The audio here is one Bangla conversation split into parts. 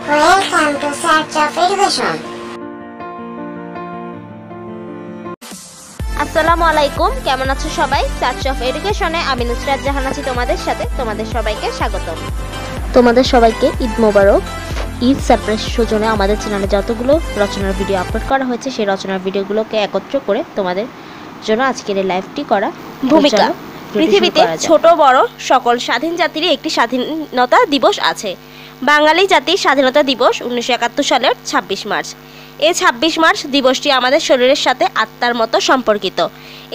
Welcome to Search of Education. আসসালামু আলাইকুম, কেমন আছো সবাই? সার্চ অফ এডুকেশনে আমি নুসরাত জাহান আছি তোমাদের সাথে। তোমাদের সবাইকে স্বাগতম। তোমাদের সবাইকে ঈদ মোবারক। ঈদ সারপ্রাইজ সূচনা আমাদের চ্যানেলে যতগুলো রচনার ভিডিও আপলোড করা হয়েছে সেই রচনার ভিডিওগুলোকে একত্র করে তোমাদের জন্য আজকের এই লাইভটি করা। ভূমিকা: পৃথিবীতে ছোট বড় সকল স্বাধীন জাতিরই একটি স্বাধীনতা দিবস আছে। বাঙালি জাতির স্বাধীনতা দিবস 1971 সালের 26 মার্চ। এই 26 মার্চ দিবসটি আমাদের শরীরের সাথে আত্মার মতো সম্পর্কিত।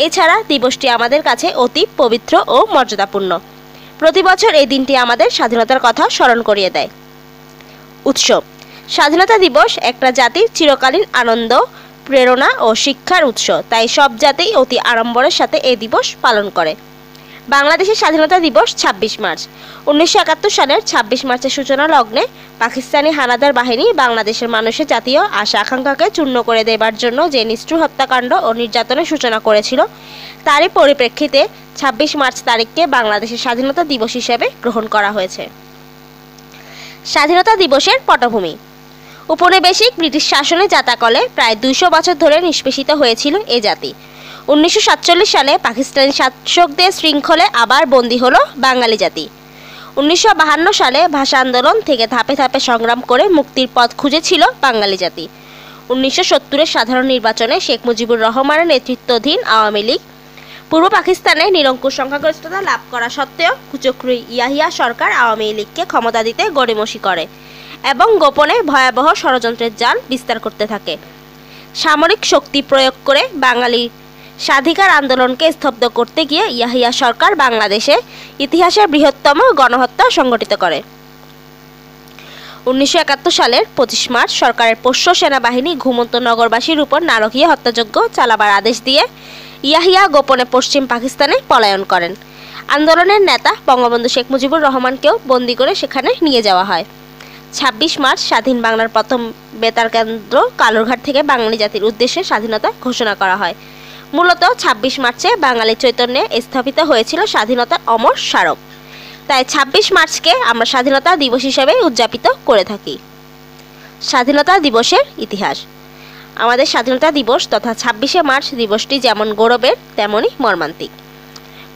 এছাড়া দিবসটি আমাদের কাছে অতি পবিত্র ও মর্যাদাপূর্ণ। প্রতি বছর এই দিনটি আমাদের স্বাধীনতার কথা স্মরণ করিয়ে দেয়। উৎসব: স্বাধীনতা দিবস একটা জাতির চিরকালীন আনন্দ, প্রেরণা ও শিক্ষার উৎস, তাই সব জাতি অতি আড়ম্বরের সাথে এই দিবস পালন করে। বাংলাদেশের স্বাধীনতা দিবস 26 মার্চ। 1971 সালের 26 মার্চের সূচনা লগ্নে পাকিস্তানি হানাদার বাহিনী বাংলাদেশের মানুষের জাতীয় আশা আকাঙ্ক্ষাকে চূর্ণ করে দেবার জন্য যে নিষ্ঠুর হত্যাকাণ্ড ও নির্যাতনের সূচনা করেছিল, তারই পরিপ্রেক্ষিতে 26 মার্চ তারিখকে বাংলাদেশের স্বাধীনতা দিবস হিসেবে গ্রহণ করা হয়েছে। স্বাধীনতা দিবসের পটভূমি: উপনিবেশিক ব্রিটিশ শাসনে যাতাকলে প্রায় 200 বছর ধরে নিষ্পেষিত হয়েছিল এ জাতি। 1947 সালে পাকিস্তানি শাসকদের শৃঙ্খলে আবার বন্দী হলো বাঙালি জাতি। 1952 সালে ভাষা আন্দোলন থেকে ধাপে ধাপে সংগ্রাম করে মুক্তির পথ খুঁজেছিল বাঙালি জাতি। 1970-এর সাধারণ নির্বাচনে শেখ মুজিবুর রহমানের নেতৃত্বাধীন আওয়ামী লীগ পূর্ব পাকিস্তানে নিরঙ্কুশ সংখ্যাগরিষ্ঠতা লাভ করা সত্ত্বেও কুচক্রী ইয়াহিয়া সরকার আওয়ামী লীগকে ক্ষমতা দিতে গড়িমসি করে এবং গোপনে ভয়াবহ ষড়যন্ত্রের জাল বিস্তার করতে থাকে। সামরিক শক্তি প্রয়োগ করে বাঙালি স্বাধিকার আন্দোলনকে স্তব্ধ করতে গিয়ে ইয়াহিয়া সরকার বাংলাদেশে ইতিহাসের বৃহত্তম গণহত্যা সংগঠিত করে। 1971 সালের 25 মার্চ সরকারের পোষ্য সেনাবাহিনী ঘুমন্ত নগরবাসীর উপর নারকীয় হত্যাযজ্ঞ চালাবার আদেশ দিয়ে ইয়াহিয়া গোপনে পশ্চিম পাকিস্তানে পলায়ন করেন। আন্দোলনের নেতা বঙ্গবন্ধু শেখ মুজিবুর রহমানকেও বন্দী করে সেখানে নিয়ে যাওয়া হয়। 26 মার্চ স্বাধীন বাংলার প্রথম বেতার কেন্দ্র কালুরঘাট থেকে বাঙালি জাতির উদ্দেশ্যে স্বাধীনতা ঘোষণা করা হয়। মূলত 26 মার্চে বাঙালি চৈতন্যে স্থাপিত হয়েছিল স্বাধীনতার অমর স্মারক, তাই 26 মার্চকে আমরা স্বাধীনতা দিবস হিসেবে উদযাপিত করে থাকি। স্বাধীনতা দিবসের ইতিহাস: আমাদের স্বাধীনতা দিবস তথা 26শে মার্চ দিবসটি যেমন গৌরবের তেমনই মর্মান্তিক।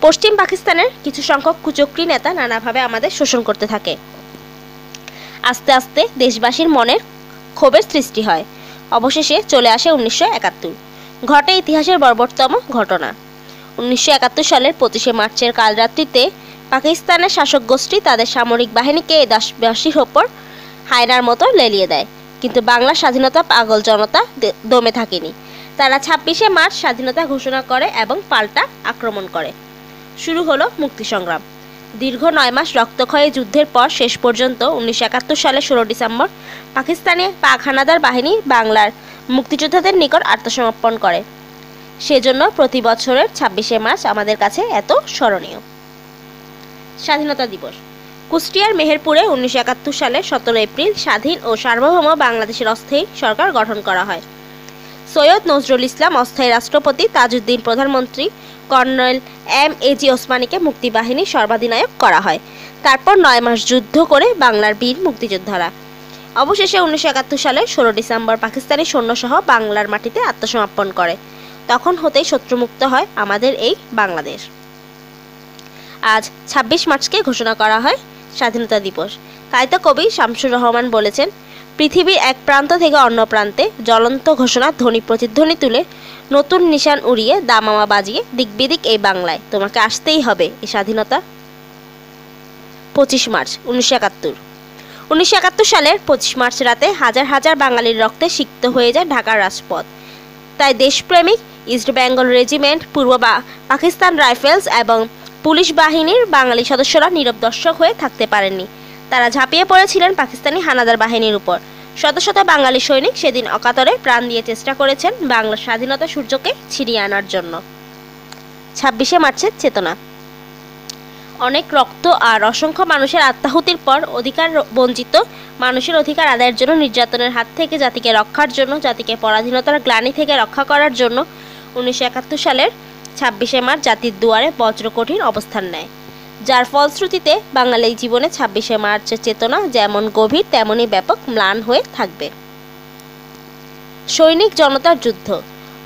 পশ্চিম পাকিস্তানের কিছু সংখ্যক কুচক্রী নেতা নানাভাবে আমাদের শোষণ করতে থাকে। আস্তে আস্তে দেশবাসীর মনের ক্ষোভের সৃষ্টি হয়। অবশেষে চলে আসে 1971। ঘটে ইতিহাসের বর্বরতম ঘটনা। 1971 সালের 25শে মার্চের কালরাত্রিতে পাকিস্তানের শাসক গোষ্ঠী তাদের সামরিক বাহিনীকে এই দেশবাসীর ওপর হায়নার মতো লেলিয়ে দেয়। কিন্তু বাংলার স্বাধীনতা পাগল জনতা দমে থাকেনি। তারা 26শে মার্চ স্বাধীনতা ঘোষণা করে এবং পাল্টা আক্রমণ করে। শুরু হলো মুক্তি সংগ্রাম। দীর্ঘ 9 মাস রক্তক্ষয়ী যুদ্ধের পর শেষ পর্যন্ত 1971 সালের 16 ডিসেম্বর পাকিস্তানি পাক হানাদার বাহিনী বাংলার মুক্তিযোদ্ধাদের নিকট আত্মসমর্পণ করে। সেজন্য প্রতি বছরের 26শে মার্চ আমাদের কাছে এত স্মরণীয়। স্বাধীনতা দিবস: কুষ্টিয়ার মেহেরপুরে 1971 সালের 17 এপ্রিল স্বাধীন ও সার্বভৌম বাংলাদেশের অস্থায়ী সরকার গঠন করা হয়। সৈয়দ নজরুল ইসলাম অস্থায়ী রাষ্ট্রপতি, তাজউদ্দিন প্রধানমন্ত্রী, কর্নেল এম.এ.জি. ওসমানীকে মুক্তিবাহিনীর সর্বাধিনায়ক করা হয়। তারপর 9 মাস যুদ্ধ করে বাংলার বীর মুক্তিযোদ্ধারা অবশেষে 1971 সালের 16 ডিসেম্বর পাকিস্তানি সৈন্যসহ বাংলার মাটিতে আত্মসমর্পণ করে। তখন হতেই শত্রুমুক্ত হয় আমাদের এই বাংলাদেশ। আজ 26 মার্চকে ঘোষণা করা হয় স্বাধীনতা দিবস। কায়িত কবি শামসুর রহমান বলেছেন, পৃথিবীর এক প্রান্ত থেকে অন্য প্রান্তে জ্বলন্ত ঘোষণার ধ্বনি প্রতিধ্বনি তুলে নতুন নিশান উড়িয়ে দামামা বাজিয়ে দিকবিদিক এই বাংলায় তোমাকে আসতেই হবে এই স্বাধীনতা। 25 মার্চ 1971। 1971 সালের 25 মার্চ রাতে হাজার হাজার বাঙালির রক্তে সিক্ত হয়ে যায় ঢাকার রাজপথ। তাই দেশপ্রেমিক ইস্ট বেঙ্গল রেজিমেন্ট, পূর্ব পাকিস্তান রাইফেলস এবং পুলিশ বাহিনীর বাঙালি সদস্যরা নীরব দর্শক হয়ে থাকতে পারেননি। তারা ঝাঁপিয়ে পড়েছিলেন পাকিস্তানি হানাদার বাহিনীর উপর। শত শত বাঙালি সৈনিক সেদিন অকাতরে প্রাণ দিয়ে চেষ্টা করেছেন বাংলার স্বাধীনতা সূর্যকে ছিনিয়ে আনার জন্য। 26শে মার্চের চেতনা: অনেক রক্ত আর অসংখ্য মানুষের আত্মাহুতির পর অধিকার বঞ্চিত মানুষের অধিকার আদায়ের জন্য, নির্যাতনের হাত থেকে জাতিকে রক্ষার জন্য, জাতিকে পরাধীনতার গ্লানি থেকে রক্ষা করার জন্য 1971 সালের 26শে মার্চ জাতির দুয়ারে বজ্রকঠিন অবস্থান নেয়। যার ফলশ্রুতিতে বাঙালির জীবনে ২৬শে মার্চের চেতনা যেমন গভীর তেমনই ব্যাপক ম্লান হয়ে থাকবে। সৈনিক জনতার যুদ্ধ।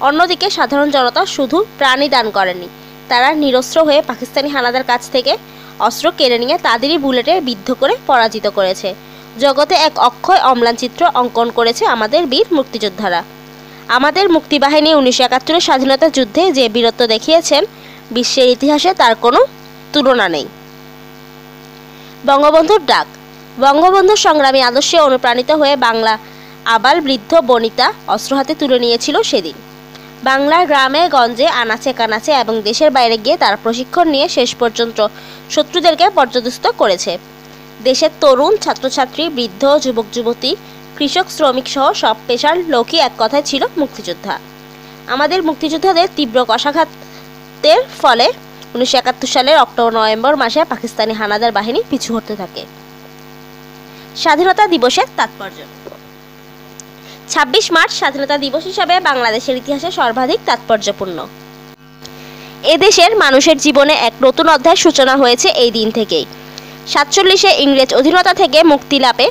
অন্যদিকে সাধারণ জনতা শুধু প্রাণী দান করেনি, তারা নিরস্ত্র হয়ে পাকিস্তানি হানাদার কাছ থেকে অস্ত্র কেড়ে নিয়ে তাদেরই বুলেটে বিদ্ধ করে পরাজিত করেছে। জগতে এক অক্ষয় অম্লান চিত্র অঙ্কন করেছে আমাদের বীর মুক্তিযোদ্ধারা। আমাদের মুক্তিবাহিনী ১৯৭১ স্বাধীনতা যুদ্ধে যে বীরত্ব দেখিয়েছেন, বিশ্বের ইতিহাসে তার কোনো তুলনা নেই। বঙ্গবন্ধুর ডাক। বঙ্গবন্ধুর সংগ্রামী আদর্শে অনুপ্রাণিত হয়ে বাংলা আবাল বৃদ্ধ বনিতা অস্ত্র হাতে তুলে নিয়েছিল সেদিন। বাংলার গ্রামে গঞ্জে আনাচে কানাচে এবং দেশের বাইরে গিয়ে তারা প্রশিক্ষণ নিয়ে শেষ পর্যন্ত শত্রুদেরকে পর্যদস্ত করেছে। দেশের তরুণ, ছাত্রছাত্রী, বৃদ্ধ, যুবক যুবতী, কৃষক, শ্রমিক সহ সব পেশার লোকই এক কথায় ছিল মুক্তিযোদ্ধা। আমাদের মুক্তিযোদ্ধাদের তীব্র কষাঘাতের ফলে ১৯৭১ সালের অক্টোবর-নভেম্বর মাসে পাকিস্তানি হানাদার বাহিনী পিছু হটতে থাকে। স্বাধীনতা দিবসের তাৎপর্য। ২৬ মার্চ স্বাধীনতা দিবস হিসাবে বাংলাদেশের ইতিহাসে সর্বাধিক তাৎপর্যপূর্ণ। এদেশের মানুষের জীবনে এক নতুন অধ্যায়ের সূচনা হয়েছে এই দিন থেকেই। ৪৭-এ ইংরেজ অধীনতা থেকে মুক্তি লাভে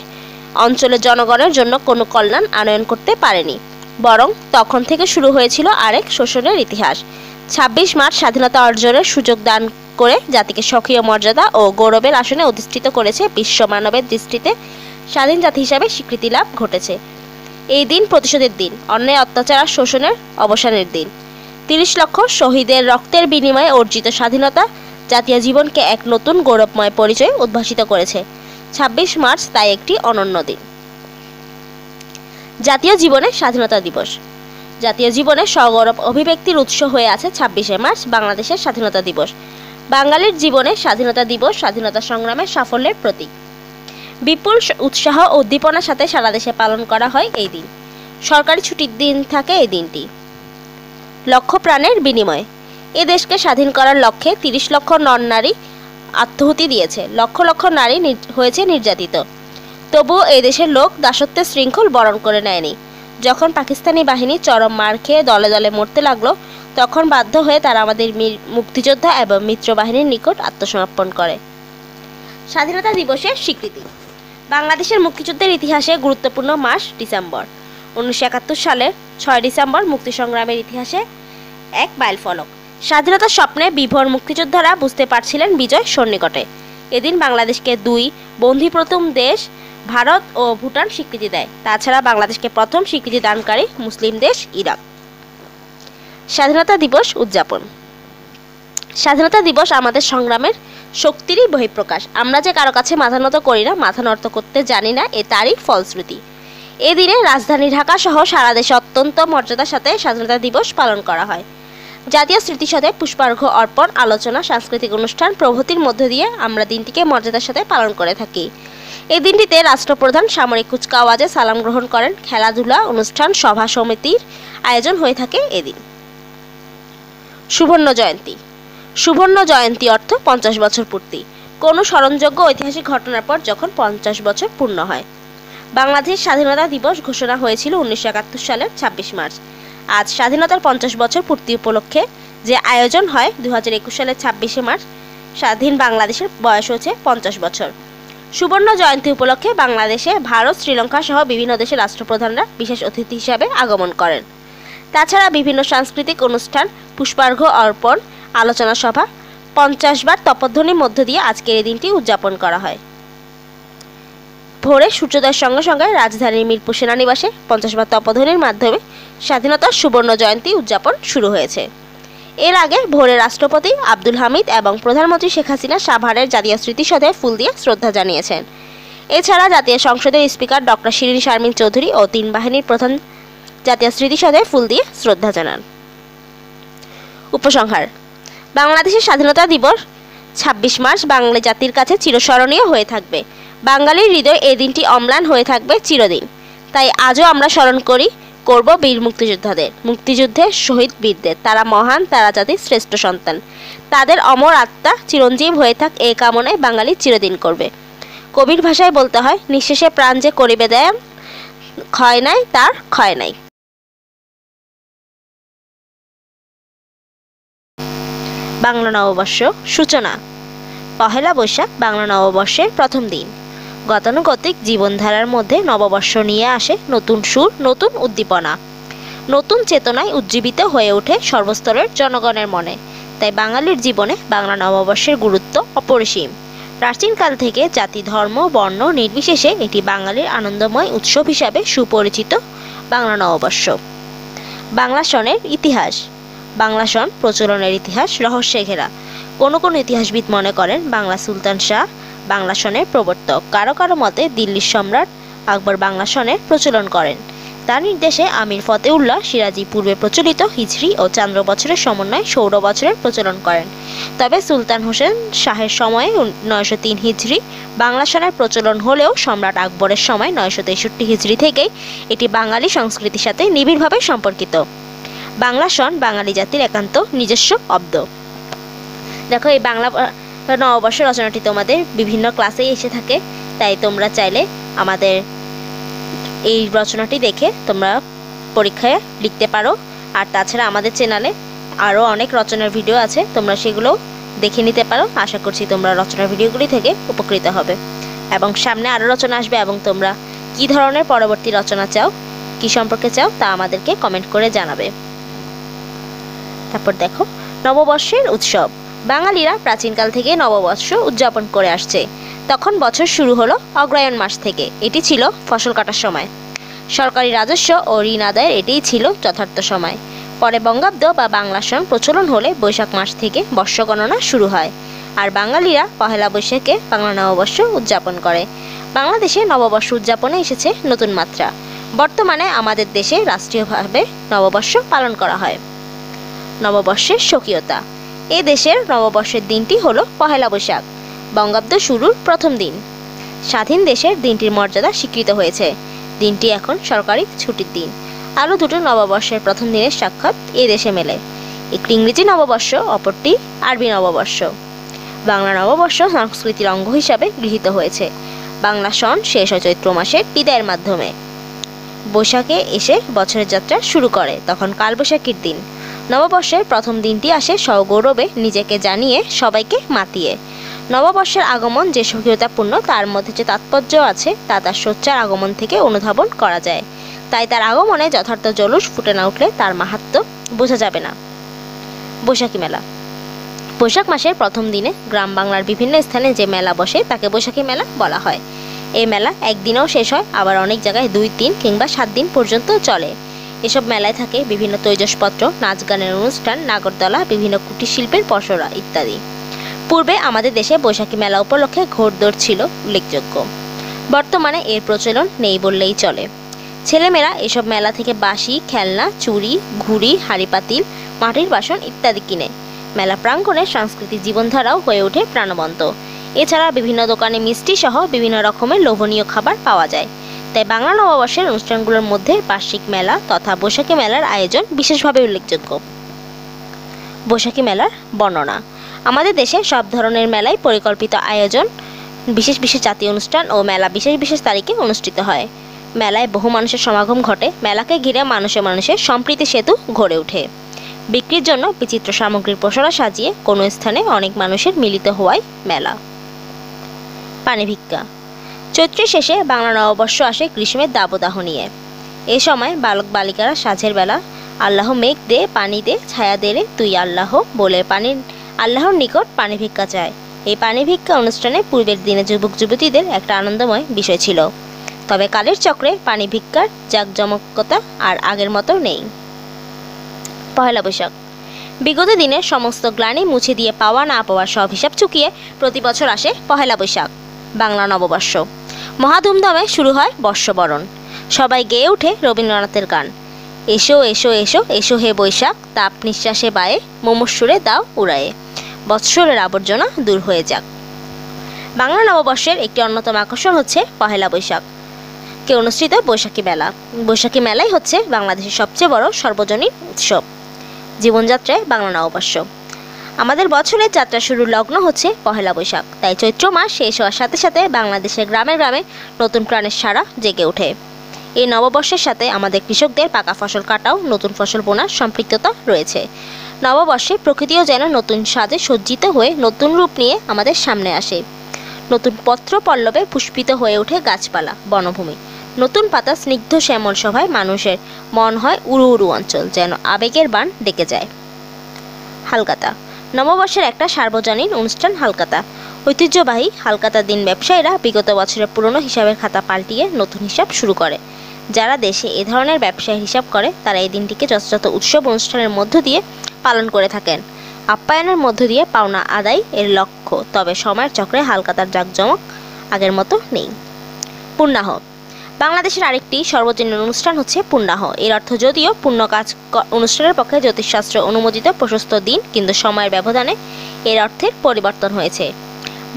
অঞ্চলের জনগণের জন্য কোনো কল্যাণ আনয়ন করতে পারেনি, বরং তখন থেকে শুরু হয়েছিল আরেক শোষণের ইতিহাস। ২৬ মার্চ স্বাধীনতা অর্জনের সুযোগ দান করে জাতিকে স্বকীয় মর্যাদা ও গৌরবের আসনে অধিষ্ঠিত করেছে, বিশ্ব মানবের দৃষ্টিতে স্বাধীন জাতি হিসাবে স্বীকৃতি লাভ ঘটেছে। এই দিন প্রতিশোধের দিন, অন্যায় অত্যাচার আর শোষণের অবসানের দিন। ৩০ লক্ষ শহীদের রক্তের বিনিময়ে অর্জিত স্বাধীনতা জাতীয় জীবনকে এক নতুন গৌরবময় পরিচয় উদ্ভাসিত করেছে। ২৬ মার্চ তাই একটি অনন্য দিন। জাতীয় জীবনে স্বাধীনতা দিবস। জাতীয় জীবনে সগৌরব অভিব্যক্তির উৎস হয়ে আছে ২৬শে মার্চ বাংলাদেশের স্বাধীনতা দিবস। বাঙালির জীবনে স্বাধীনতা দিবস স্বাধীনতা সংগ্রামের সাফল্যের প্রতীক। বিপুল উৎসাহ ও উদ্দীপনার সাথে সারা দেশে পালন করা হয় এই দিন। সরকারি ছুটির দিন থাকে এই দিনটি। লক্ষ প্রাণের বিনিময়। এ দেশকে স্বাধীন করার লক্ষ্যে ৩০ লক্ষ নর-নারী আত্মাহুতি দিয়েছে, লক্ষ লক্ষ নারী হয়েছে নির্যাতিত। তবুও এই দেশের লোক দাসত্বের শৃঙ্খল বরণ করে নেয়নি। যখন পাকিস্তানি বাহিনী চরম মার খেয়ে দলে দলে মরতে লাগলো, তখন বাধ্য হয়ে তারা আমাদের মুক্তিযোদ্ধা এবং মিত্র বাহিনীর নিকট আত্মসমর্পণ করে। স্বাধীনতা দিবসের স্বীকৃতি। বাংলাদেশের মুক্তিযুদ্ধের ইতিহাসে গুরুত্বপূর্ণ মাস ডিসেম্বর। ১৯৭১ সালের ৬ ডিসেম্বর মুক্তি সংগ্রামের ইতিহাসে এক মাইলফলক। স্বাধীনতার স্বপ্নে বিভোর মুক্তিযোদ্ধারা বুঝতে পারছিলেন বিজয় সন্নিকটে। এদিন বাংলাদেশকে দুই বন্ধুপ্রথম দেশ ভারত ও ভুটান স্বীকৃতি দেয়। তাছাড়া বাংলাদেশকে প্রথম স্বীকৃতি দানকারী মুসলিম দেশ ইরাক। স্বাধীনতা দিবস উদযাপন। স্বাধীনতা দিবস আমাদের সংগ্রামের শক্তিরই বহিঃপ্রকাশ। আমরা যে কারো কাছে মাথা নত করি না, মাথা নত করতে জানি না, এ তারই ফলশ্রুতি। এদিনে রাজধানী ঢাকা সহ সারা দেশে অত্যন্ত মর্যাদার সাথে স্বাধীনতা দিবস পালন করা হয়। জাতীয় স্মৃতিসৌধে পুষ্পার্ঘ্য অর্পণ, আলোচনা, সাংস্কৃতিক অনুষ্ঠান প্রভৃতির মধ্য দিয়ে আমরা দিনটিকে মর্যাদার সাথে পালন করে থাকি। এই দিনটিতে রাষ্ট্রপ্রধান সামরিক কুচকাওয়াজে সালাম গ্রহণ করেন। খেলাধুলা, অনুষ্ঠান, সভা সমিতির আয়োজন হয়ে থাকে এদিন। সুবর্ণ জয়ন্তী। সুবর্ণ জয়ন্তী অর্থ ৫০ বছর পূর্তি। কোনো স্মরণযোগ্য ঐতিহাসিক ঘটনার পর যখন ৫০ বছর পূর্ণ হয়। বাংলাদেশ স্বাধীনতা দিবস ঘোষণা হয়েছিল ১৯৭১ সালের ২৬ মার্চ। আজ স্বাধীনতার ৫০ বছর পূর্তি উপলক্ষে যে আয়োজন হয় ২০২১ সালের ২৬শে মার্চ, স্বাধীন বাংলাদেশের বয়স হচ্ছে ৫০ বছর। সুবর্ণ জয়ন্তী উপলক্ষে বাংলাদেশে ভারত, শ্রীলঙ্কা সহ বিভিন্ন দেশের রাষ্ট্রপ্রধানরা বিশেষ অতিথি হিসাবে আগমন করেন। তাছাড়া বিভিন্ন সাংস্কৃতিক অনুষ্ঠান, পুষ্পার্ঘ্য অর্পণ, আলোচনা সভা, ৫০ বার তপধ্বনির মধ্য দিয়ে আজকের এই দিনটি উদযাপন করা হয়। ভোরে সূর্যোদয়ের সঙ্গে সঙ্গে রাজধানীর মিরপুর সেনানিবাসে ৫০ বার তপধ্বনির মাধ্যমে স্বাধীনতার সুবর্ণ জয়ন্তী উদযাপন শুরু হয়েছে। এর আগে ভোরে রাষ্ট্রপতি আব্দুল হামিদ এবং প্রধানমন্ত্রী শেখ হাসিনা সাভারের জাতীয় স্মৃতিসৌধে ফুল দিয়ে শ্রদ্ধা জানিয়েছেন। এছাড়া জাতীয় সংসদের স্পিকার ডক্টর শিরীন শারমিন চৌধুরী ও তিন বাহিনীর প্রধান জাতীয় স্মৃতিসৌধে ফুল দিয়ে শ্রদ্ধা জানান। উপসংহার। বাংলাদেশের স্বাধীনতা দিবস ২৬ মার্চ বাঙালি জাতির কাছে চিরস্মরণীয় হয়ে থাকবে। বাঙালির হৃদয় এই দিনটি অম্লান হয়ে থাকবে চিরদিন। তাই আজও আমরা স্মরণ করব বীর মুক্তিযোদ্ধাদের, মুক্তিযুদ্ধের শহীদ বীরদের। তারা মহান, তারা জাতির শ্রেষ্ঠ সন্তান। তাদের অমর আত্মা চিরঞ্জীব হয়ে থাক এই কামনায় বাঙালি চিরদিন করবে। কবির ভাষায় বলতে হয়, নিঃশেষে প্রাণ যে করিবে দেয়, ক্ষয় নাই তার ক্ষয় নাই। বাংলা নববর্ষ সূচনা। পহেলা বৈশাখ বাংলা নববর্ষের প্রথম দিন। গতানুগতিক জীবনধারার মধ্যে নববর্ষ নিয়ে আসে নতুন সুর, নতুন উদ্দীপনা, নতুন চেতনায় উজ্জীবিত হয়ে ওঠে সর্বস্তরের জনগণের মনে। তাই বাঙালির জীবনে বাংলা নববর্ষের গুরুত্ব অপরিসীম। প্রাচীনকাল থেকে জাতি, ধর্ম, বর্ণ নির্বিশেষে এটি বাঙালির আনন্দময় উৎসব হিসাবে সুপরিচিত বাংলা নববর্ষ। বাংলা সনের ইতিহাস। বাংলা সন প্রচলনের ইতিহাস রহস্যে ঘেরা। কোনো কোনো ইতিহাসবিদ মনে করেন বাংলা সুলতান শাহ বাংলা সনের প্রবর্তক। কারো কারো মতে দিল্লির সম্রাট আকবর বাংলা সনের প্রচলন করেন। তার নির্দেশে আমির ফতেউল্লাহ সিরাজি পূর্বে প্রচলিত হিজরি ও চান্দ্র বছরের সমন্বয়ে সৌর বছরের প্রচলন করেন। তবে সুলতান হোসেন শাহের সময়ে 903 হিজরি বাংলা সনের প্রচলন হলেও সম্রাট আকবরের সময় 963 হিজরি থেকেই এটি বাঙালি সংস্কৃতির সাথে নিবিড়ভাবে সম্পর্কিত। বাংলা সন বাঙালি জাতির একান্ত নিজস্ব অব্দ। দেখো, এই বাংলা নববর্ষ রচনাটি তোমাদের বিভিন্ন ক্লাসেই এসে থাকে, তাই তোমরা চাইলে আমাদের এই রচনাটি দেখে তোমরা পরীক্ষায় লিখতে পারো। আর তাছাড়া আমাদের চ্যানেলে আরও অনেক রচনার ভিডিও আছে, তোমরা সেগুলো দেখে নিতে পারো। আশা করছি তোমরা রচনার ভিডিওগুলি থেকে উপকৃত হবে এবং সামনে আরও রচনা আসবে এবং তোমরা কী ধরনের পরবর্তী রচনা চাও, কী সম্পর্কে চাও, তা আমাদেরকে কমেন্ট করে জানাবে। তারপর দেখো, নববর্ষের উৎসব। বাঙালিরা প্রাচীনকাল থেকে নববর্ষ উদযাপন করে আসছে। তখন বছর শুরু হলো অগ্রহায়ণ মাস থেকে। এটি ছিল ফসল কাটার সময়। সরকারি রাজস্ব ও ঋণ আদায়ের এটিই ছিল যথার্থ সময়। পরে বঙ্গাব্দ বা বাংলা সন প্রচলন হলে বৈশাখ মাস থেকে বর্ষ গণনা শুরু হয়। আর বাঙালিরা পহেলা বৈশাখে বাংলা নববর্ষ উদযাপন করে। বাংলাদেশে নববর্ষ উদযাপনে এসেছে নতুন মাত্রা। বর্তমানে আমাদের দেশে রাষ্ট্রীয়ভাবে নববর্ষ পালন করা হয়। নববর্ষের স্বকীয়তা। এ দেশের নববর্ষের দিনটি হলো পহেলা বৈশাখ, বঙ্গাব্দ শুরুর প্রথম দিন। স্বাধীন দেশের দিনটির মর্যাদা স্বীকৃত হয়েছে। দিনটি এখন সরকারি ছুটির দিন। আরও দুটো নববর্ষের প্রথম দিনের সাক্ষাৎ এ দেশে মেলে। একটি ইংরেজি নববর্ষ, অপরটি আরবি নববর্ষ। বাংলা নববর্ষ সংস্কৃতির অঙ্গ হিসাবে গৃহীত হয়েছে। বাংলা সন শেষ হয় চৈত্র মাসের বিদায়ের মাধ্যমে। বৈশাখে এসে বছরের যাত্রা শুরু করে, তখন কালবৈশাখীর দিন। নববর্ষের প্রথম দিনটি আসে সগৌরবে নিজেকে জানিয়ে, সবাইকে মাতিয়ে। নববর্ষের আগমন যে স্বকীয়তাপূর্ণ, তার মধ্যে যে তাৎপর্য আছে তা তার সোচ্চার আগমন থেকে অনুধাবন করা যায়। তাই তার আগমনে যথার্থ জলুস ফুটে না উঠলে তার মাহাত্ম্য বোঝা যাবে না। বৈশাখী মেলা। বৈশাখ মাসের প্রথম দিনে গ্রাম বাংলার বিভিন্ন স্থানে যে মেলা বসে তাকে বৈশাখী মেলা বলা হয়। এই মেলা একদিনেও শেষ হয়, আবার অনেক জায়গায় 2, 3 কিংবা 7 দিন পর্যন্ত চলে। এসব মেলায় থাকে বিভিন্ন তৈজসপত্র, নাচ গানের অনুষ্ঠান, নাগরদোলা, বিভিন্ন কুটির শিল্পের পসরা ইত্যাদি। পূর্বে আমাদের দেশে বৈশাখী মেলা উপলক্ষে ঘোড়দৌড় ছিল উল্লেখযোগ্য। বর্তমানে এর প্রচলন নেই বললেই চলে। ছেলেমেয়েরা এসব মেলা থেকে বাঁশি, খেলনা, চুড়ি, ঘুড়ি, হাঁড়ি পাতিল, মাটির বাসন ইত্যাদি কিনে। মেলা প্রাঙ্গণে সাংস্কৃতিক জীবনধারাও হয়ে ওঠে প্রাণবন্ত। এছাড়া বিভিন্ন দোকানে মিষ্টি সহ বিভিন্ন রকমের লোভনীয় খাবার পাওয়া যায়। তাই বাংলা নববর্ষের অনুষ্ঠানগুলোর মধ্যে বার্ষিক মেলা তথা বৈশাখী মেলার আয়োজন বিশেষভাবে উল্লেখযোগ্য। বৈশাখী মেলার বর্ণনা। আমাদের দেশে সব ধরনের মেলায় পরিকল্পিত আয়োজন, বিশেষ বিশেষ জাতীয় অনুষ্ঠান ও মেলা বিশেষ বিশেষ তারিখে অনুষ্ঠিত হয়। মেলায় বহু মানুষের সমাগম ঘটে। মেলাকে ঘিরে মানুষে মানুষের সম্প্রীতি সেতু গড়ে ওঠে। বিক্রির জন্য বিচিত্র সামগ্রীর পসরা সাজিয়ে কোনো স্থানে অনেক মানুষের মিলিত হওয়ায় মেলা। পানি ভিক্ষা। চৈত্রের শেষে বাংলা নববর্ষ আসে গ্রীষ্মের দাবদাহ নিয়ে। এ সময় বালক বালিকারা সাঁঝের বেলা আল্লাহ মেঘ দে, পানি দে, ছায়া দে রে তুই আল্লাহ বলে আল্লাহর নিকট পানি ভিক্ষা চায়। এই পানি ভিক্ষা অনুষ্ঠানে পূর্বের দিনে যুবক যুবতীদের একটা আনন্দময় বিষয় ছিল। তবে কালের চক্রে পানি ভিক্ষার জাঁকজমকতা আর আগের মতো নেই। পহেলা বৈশাখ। বিগত দিনের সমস্ত গ্লানি মুছে দিয়ে পাওয়া না পাওয়ার সব হিসাব চুকিয়ে প্রতি বছর আসে পহেলা বৈশাখ, বাংলা নববর্ষ। মহা ধুমধামে শুরু হয় বর্ষবরণ। সবাই গেয়ে ওঠে রবীন্দ্রনাথের গান। এসো এসো এসো এসো হে বৈশাখ, তাপ নিঃশ্বাসে বায়ে, মোমস্বরে দাও উড়ায়ে, বৎসরের আবর্জনা দূর হয়ে যাক। বাংলা নববর্ষের একটি অন্যতম আকর্ষণ হচ্ছে পহেলা বৈশাখ কে অনুষ্ঠিত বৈশাখী মেলা। বৈশাখী মেলাই হচ্ছে বাংলাদেশের সবচেয়ে বড় সর্বজনীন উৎসব। জীবনযাত্রায় বাংলা নববর্ষ। আমাদের বছরের যাত্রা শুরুর লগ্ন হচ্ছে পহেলা বৈশাখ। তাই চৈত্র মাস শেষ হওয়ার সাথে সাথে বাংলাদেশের গ্রামে গ্রামে নতুন প্রাণের সাড়া জেগে ওঠে। এই নববর্ষের সাথে আমাদের কৃষকদের পাকা ফসল কাটাও, নতুন ফসল বোনার সম্পৃক্ততা রয়েছে। নববর্ষে প্রকৃতিও যেন নতুন সাজে সজ্জিত হয়ে নতুন রূপ নিয়ে আমাদের সামনে আসে। নতুন পত্র পল্লবে পুষ্পিত হয়ে ওঠে গাছপালা, বনভূমি। নতুন পাতা স্নিগ্ধ শ্যামল সভায় মানুষের মন হয় উড়ু উড়ু অঞ্চল, যেন আবেগের বান ডেকে যায়। হালখাতা। নববর্ষের একটা সার্বজনীন অনুষ্ঠান হালখাতা। ঐতিহ্যবাহী হালখাতা দিন ব্যবসায়ীরা বিগত বছরের পুরনো হিসাবের খাতা পাল্টিয়ে নতুন হিসাব শুরু করে। যারা দেশে এ ধরনের ব্যবসায় হিসাব করে তারা এই দিনটিকে যথাযথ উৎসব অনুষ্ঠানের মধ্য দিয়ে পালন করে থাকেন। আপ্যায়নের মধ্য দিয়ে পাওনা আদায় এর লক্ষ্য। তবে সময়ের চক্রে হালখাতার জাঁকজমক আগের মতো নেই। পূর্ণাহ। বাংলাদেশের আরেকটি সর্বজনীন অনুষ্ঠান হচ্ছে পূর্ণাহ। এর অর্থ যদিও পূর্ণ কাজ অনুষ্ঠানের পক্ষে জ্যোতিষশাস্ত্র অনুমোদিত প্রশস্ত দিন, কিন্তু সময়ের ব্যবধানে এর অর্থের পরিবর্তন হয়েছে।